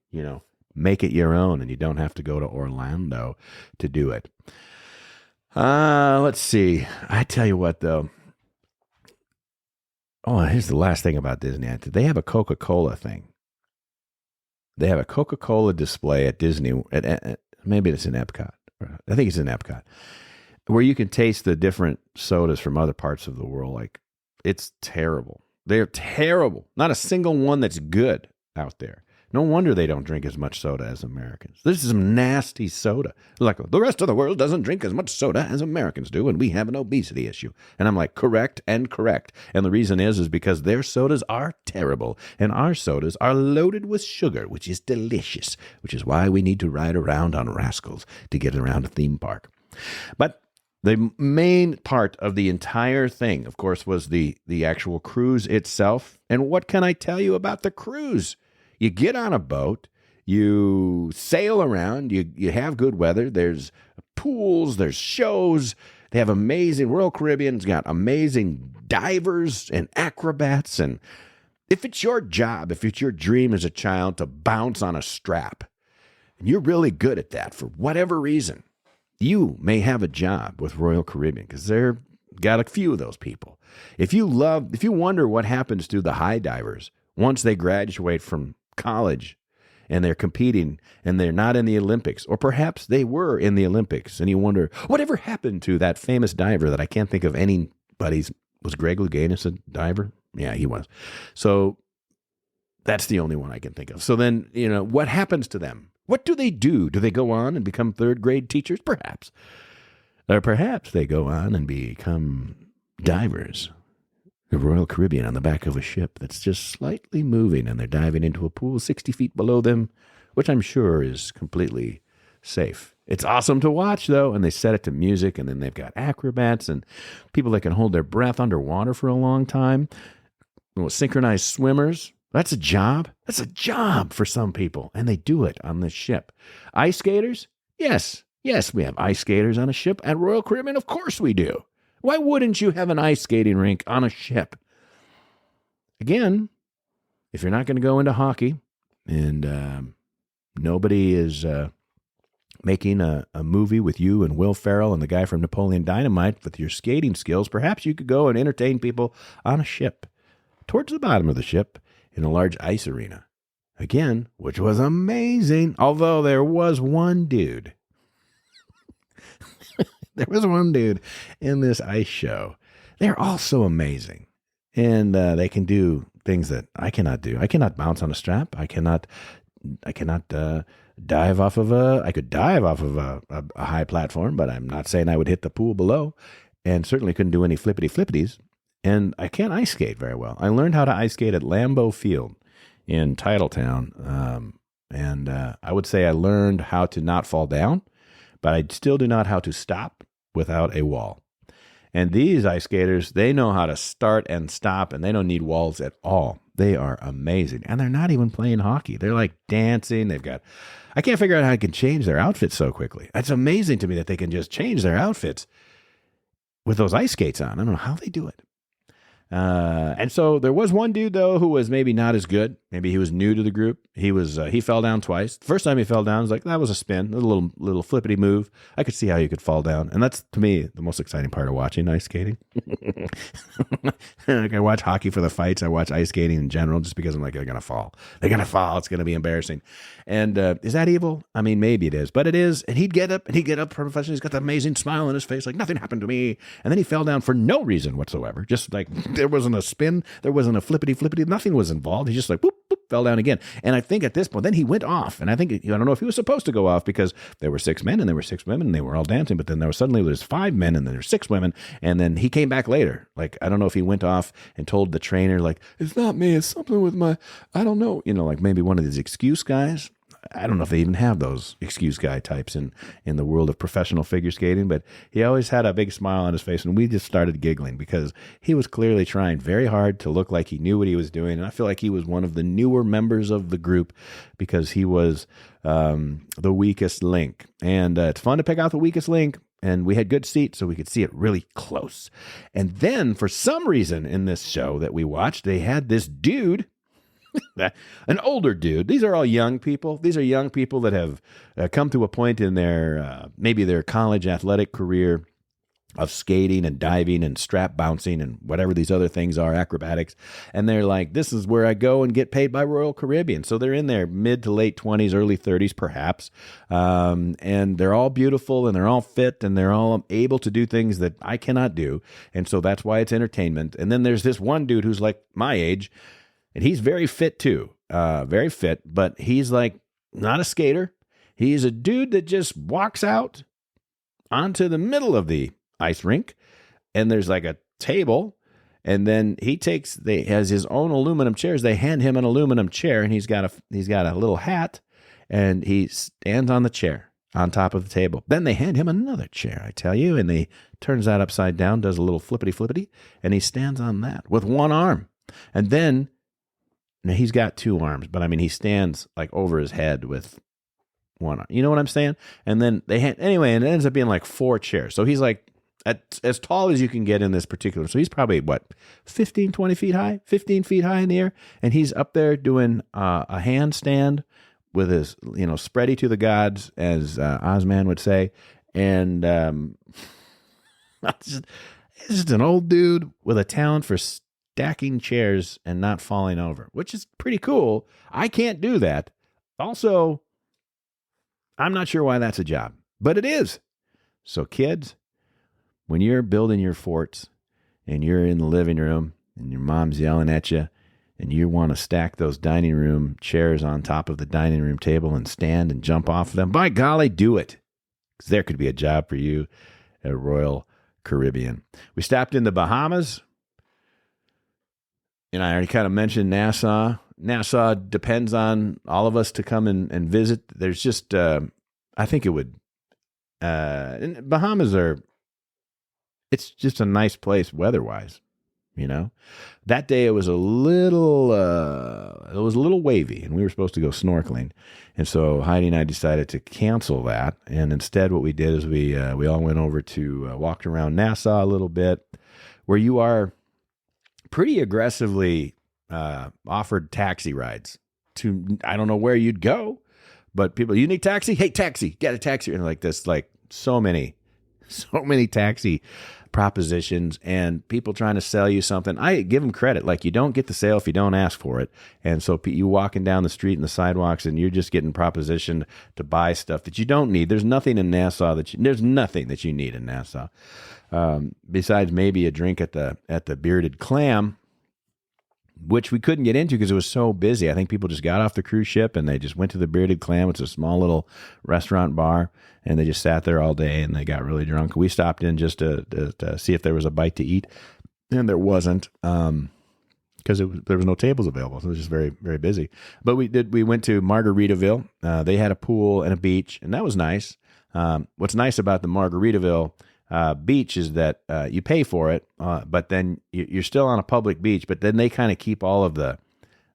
Speaker 2: make it your own, and you don't have to go to Orlando to do it. Let's see. I tell you what, though. Oh, here's the last thing about Disney. They have a Coca-Cola thing. They have a Coca-Cola display at Disney. Maybe it's in Epcot. I think it's in Epcot, where you can taste the different sodas from other parts of the world. Like, it's terrible. They're terrible. Not a single one that's good out there. No wonder they don't drink as much soda as Americans. This is some nasty soda. Like, the rest of the world doesn't drink as much soda as Americans do, and we have an obesity issue. And I'm like, correct and correct. And the reason is because their sodas are terrible, and our sodas are loaded with sugar, which is delicious, which is why we need to ride around on rascals to get around a theme park. But the main part of the entire thing, of course, was the actual cruise itself. And what can I tell you about the cruise? You get on a boat, you sail around, you have good weather, there's pools, there's shows, they have amazing, Royal Caribbean's got amazing divers and acrobats, and If it's your job, if it's your dream as a child to bounce on a strap, and you're really good at that for whatever reason, you may have a job with Royal Caribbean because they're got a few of those people. If you wonder what happens to the high divers once they graduate from college and they're competing and they're not in the Olympics, or perhaps they were in the Olympics, and you wonder, whatever happened to that famous diver that I can't think of anybody's, was Greg Louganis a diver? Yeah, he was. So that's the only one I can think of. So then, what happens to them? What do they do? Do they go on and become third grade teachers? Perhaps. Or perhaps they go on and become divers. The Royal Caribbean on the back of a ship that's just slightly moving, and they're diving into a pool 60 feet below them, which I'm sure is completely safe. It's awesome to watch, though, and they set it to music, and then they've got acrobats and people that can hold their breath underwater for a long time. Synchronized swimmers. That's a job. That's a job for some people, and they do it on this ship. Ice skaters? Yes, we have ice skaters on a ship at Royal Caribbean. Of course we do. Why wouldn't you have an ice skating rink on a ship? Again, if you're not going to go into hockey, and nobody is making a movie with you and Will Ferrell and the guy from Napoleon Dynamite with your skating skills, perhaps you could go and entertain people on a ship, towards the bottom of the ship, in a large ice arena. Again, which was amazing, although there was one dude. There was one dude in this ice show. They're all so amazing. And they can do things that I cannot do. I cannot bounce on a strap. I cannot dive off of I could dive off of a high platform, but I'm not saying I would hit the pool below, and certainly couldn't do any flippity-flippities. And I can't ice skate very well. I learned how to ice skate at Lambeau Field in Titletown. And I would say I learned how to not fall down, but I still do not how to stop without a wall. And these ice skaters, they know how to start and stop, and they don't need walls at all. They are amazing. And they're not even playing hockey. They're like dancing. I can't figure out how they can change their outfits so quickly. It's amazing to me that they can just change their outfits with those ice skates on. I don't know how they do it. And so there was one dude, though, who was maybe not as good. Maybe he was new to the group. He fell down twice. The first time he fell down, I was like, that was a spin, a little flippity move. I could see how you could fall down. And that's, to me, the most exciting part of watching ice skating. Like, I watch hockey for the fights. I watch ice skating in general just because I'm like, they're going to fall. They're going to fall. It's going to be embarrassing. And is that evil? I mean, maybe it is, but it is. And he'd get up professionally. He's got that amazing smile on his face, like nothing happened to me. And then he fell down for no reason whatsoever. Just like there wasn't a spin. There wasn't a flippity. Nothing was involved. He just like, whoop, whoop, fell down again. And I think at this point, then he went off. And I don't know if he was supposed to go off because there were 6 men and there were 6 women and they were all dancing. But then there was 5 men and then there's 6 women. And then he came back later. Like, I don't know if he went off and told the trainer, like, it's not me. It's something with I don't know. Like maybe one of these excuse guys. I don't know if they even have those excuse guy types in the world of professional figure skating, but he always had a big smile on his face, and we just started giggling because he was clearly trying very hard to look like he knew what he was doing, and I feel like he was one of the newer members of the group because he was the weakest link. And it's fun to pick out the weakest link, and we had good seats, so we could see it really close. And then, for some reason in this show that we watched, they had this dude, an older dude. These are all young people. These are young people that have come to a point in their maybe their college athletic career of skating and diving and strap bouncing and whatever these other things are, acrobatics. And they're like, this is where I go and get paid by Royal Caribbean. So they're in their mid to late 20s, early 30s perhaps. And they're all beautiful and they're all fit and they're all able to do things that I cannot do. And so that's why it's entertainment. And then there's this one dude who's like my age, and he's very fit too, very fit, but he's like not a skater. He's a dude that just walks out onto the middle of the ice rink, and there's like a table, and then he has his own aluminum chairs. They hand him an aluminum chair, and he's got a little hat, and he stands on the chair on top of the table. Then they hand him another chair, I tell you, and he turns that upside down, does a little flippity, and he stands on that with one arm, and then. Now, he's got 2 arms, but I mean, he stands like over his head with 1 arm. You know what I'm saying? And then and it ends up being like 4 chairs. So he's like as tall as you can get in this particular. So he's probably, 20 feet high, 15 feet high in the air. And he's up there doing a handstand with his, spready to the gods, as Ozman would say. And it's just an old dude with a talent for stacking chairs and not falling over, which is pretty cool. I can't do that. Also, I'm not sure why that's a job, but it is. So kids, when you're building your forts and you're in the living room and your mom's yelling at you and you want to stack those dining room chairs on top of the dining room table and stand and jump off of them, by golly, do it. Because there could be a job for you at Royal Caribbean. We stopped in the Bahamas. And I already kind of mentioned Nassau. Nassau depends on all of us to come and visit. There's just, I think it would, and Bahamas it's just a nice place weather-wise, That day it was a little wavy, and we were supposed to go snorkeling. And so Heidi and I decided to cancel that. And instead what we did is we all went over to, walked around Nassau a little bit, where you are pretty aggressively offered taxi rides to, I don't know where you'd go, but people, you need taxi? Hey, taxi, get a taxi. And like this, so many taxi propositions and people trying to sell you something. I give them credit. Like, you don't get the sale if you don't ask for it. And so you walking down the street and the sidewalks and you're just getting propositioned to buy stuff that you don't need. There's nothing in Nassau there's nothing that you need in Nassau. Besides maybe a drink at the Bearded Clam, which we couldn't get into because it was so busy. I think people just got off the cruise ship and they just went to the Bearded Clam. It's a small little restaurant bar, and they just sat there all day and they got really drunk. We stopped in just to see if there was a bite to eat, and there wasn't, because there was no tables available. So it was just very, very busy. But we went to Margaritaville. They had a pool and a beach, and that was nice. What's nice about the Margaritaville beach is that you pay for it, but then you're still on a public beach. But then they kind of keep all of the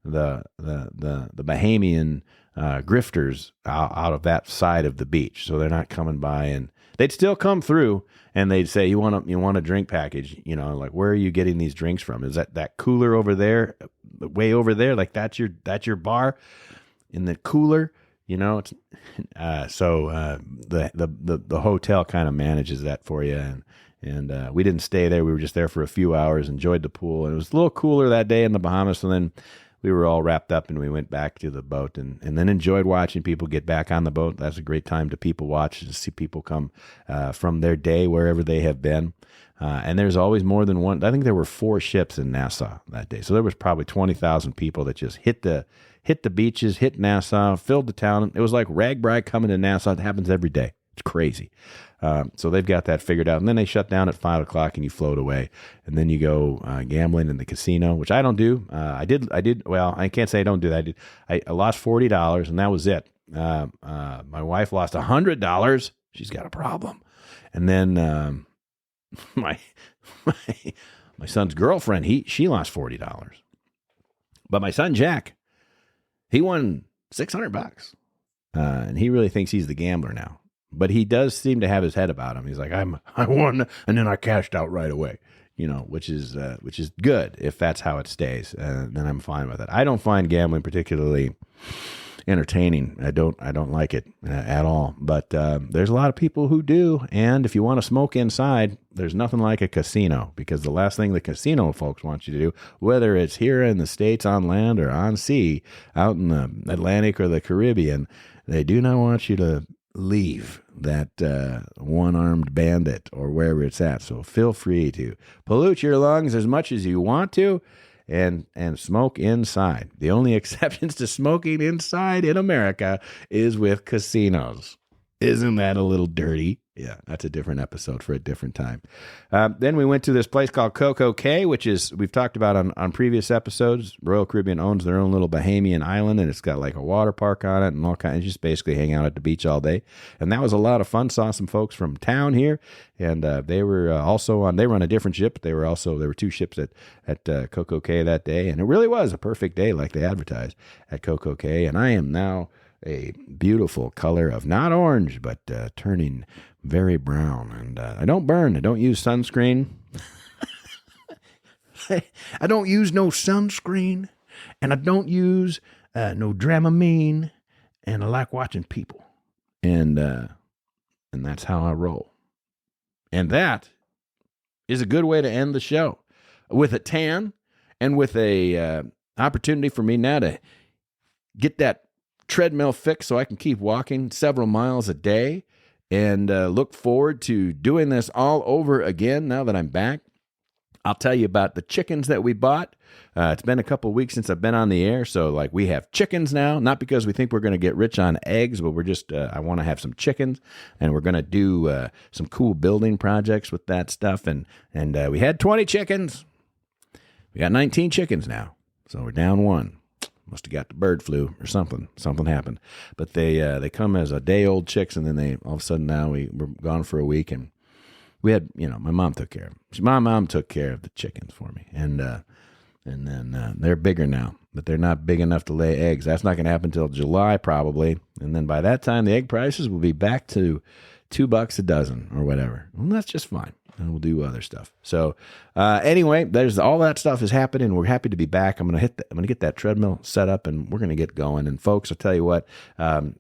Speaker 2: Bahamian grifters out of that side of the beach, so they're not coming by. And they'd still come through and they'd say, "You want a drink package? Like, where are you getting these drinks from? Is that cooler over there, way over there? Like that's your bar in the cooler?" It's the hotel kind of manages that for you, and we didn't stay there. We were just there for a few hours, enjoyed the pool, and it was a little cooler that day in the Bahamas. So then we were all wrapped up and we went back to the boat, and then enjoyed watching people get back on the boat. That's a great time to people watch, to see people come from their day wherever they have been. And there's always more than one. I think there were 4 ships in Nassau that day, so there was probably 20,000 people that just hit the beaches, hit Nassau, filled the town. It was like RAGBRAI coming to Nassau. It happens every day. It's crazy. So they've got that figured out. And then they shut down at 5 o'clock and you float away. And then you go gambling in the casino, which I don't do. I did. Well, I can't say I don't do that. I lost $40 and that was it. My wife lost $100. She's got a problem. And then my son's girlfriend, she lost $40. But my son, Jack, he won $600, and he really thinks he's the gambler now. But he does seem to have his head about him. He's like, I won, and then I cashed out right away. Which is good if that's how it stays. Then I'm fine with it. I don't find gambling particularly entertaining. I don't like it at all. But there's a lot of people who do. And if you want to smoke inside, there's nothing like a casino, because the last thing the casino folks want you to do, whether it's here in the States on land or on sea, out in the Atlantic or the Caribbean, they do not want you to leave that one-armed bandit or wherever it's at. So feel free to pollute your lungs as much as you want to and smoke inside. The only exceptions to smoking inside in America is with casinos. Isn't that a little dirty? Yeah, that's a different episode for a different time. Then we went to this place called Coco Cay, which is, we've talked about on previous episodes. Royal Caribbean owns their own little Bahamian island, and it's got like a water park on it and all kinds. Just basically hang out at the beach all day. And that was a lot of fun. Saw some folks from town here, and they were also they were on a different ship. There were 2 ships at Coco Cay that day, and it really was a perfect day like they advertised at Coco Cay. And I am now a beautiful color of not orange, but turning very brown. And I don't burn. I don't use sunscreen. I don't use no sunscreen, and I don't use no Dramamine, and I like watching people. And that's how I roll. And that is a good way to end the show, with a tan and with a opportunity for me now to get that treadmill fixed so I can keep walking several miles a day, and look forward to doing this all over again now that I'm back. I'll tell you about the chickens that we bought. It's been a couple weeks since I've been on the air, so like we have chickens now, not because we think we're going to get rich on eggs, but we're just, I want to have some chickens, and we're going to do some cool building projects with that stuff, and we had 20 chickens. We got 19 chickens now, so we're down one. Must have got the bird flu or something. Something happened. But they come as a day-old chicks, and then they all of a sudden now we're gone for a week, and we had, my mom took care of them. My mom took care of the chickens for me, and then they're bigger now, but they're not big enough to lay eggs. That's not going to happen until July probably, and then by that time the egg prices will be back to $2 a dozen or whatever. Well, that's just fine, and we'll do other stuff. So anyway, there's all that stuff is happening. We're happy to be back. I'm gonna get that treadmill set up, and we're gonna get going. And folks, I'll tell you what,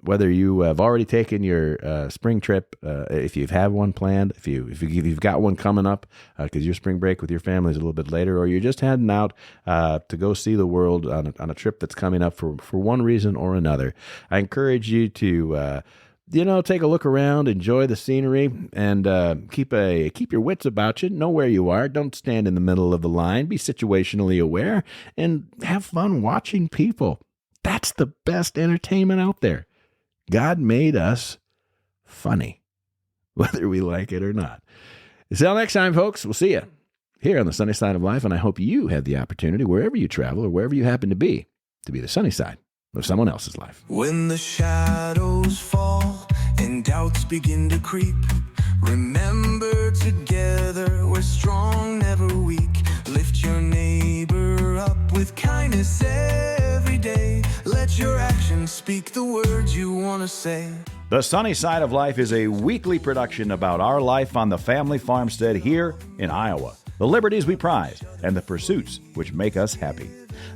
Speaker 2: whether you have already taken your spring trip, if you've had one planned, if you've got one coming up, because your spring break with your family is a little bit later, or you're just heading out to go see the world on a trip that's coming up for one reason or another, I encourage you to take a look around, enjoy the scenery, and keep your wits about you. Know where you are. Don't stand in the middle of the line. Be situationally aware, and have fun watching people. That's the best entertainment out there. God made us funny, whether we like it or not. Until next time, folks, we'll see you here on the sunny side of life, and I hope you have the opportunity, wherever you travel or wherever you happen to be the sunny side of someone else's life.
Speaker 1: When the shadows fall and doubts begin to creep, remember together we're strong, never weak. Lift your neighbor up with kindness every day. Let your actions speak the words you want to say.
Speaker 2: The Sunny Side of Life is a weekly production about our life on the family farmstead here in Iowa, the liberties we prize, and the pursuits which make us happy.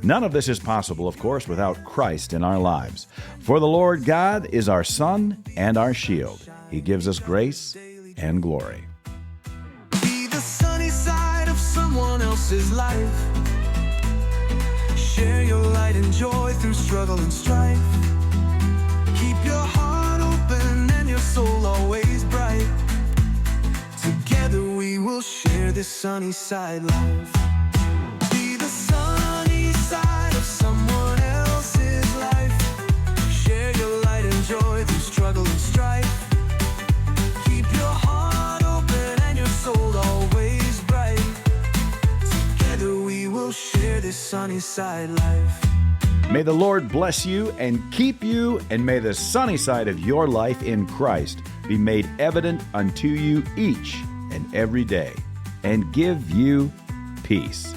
Speaker 2: None of this is possible, of course, without Christ in our lives. For the Lord God is our sun and our shield. He gives us grace and glory.
Speaker 1: Be the sunny side of someone else's life. Share your light and joy through struggle and strife. Keep your heart open and your soul always bright. Together we will share this sunny side life. Be the sunny side of someone else's life. Share your light and joy through struggle and strife. Keep your heart open and your soul always bright. Together we will share this sunny side life.
Speaker 2: May the Lord bless you and keep you, and may the sunny side of your life in Christ be made evident unto you each and every day, and give you peace.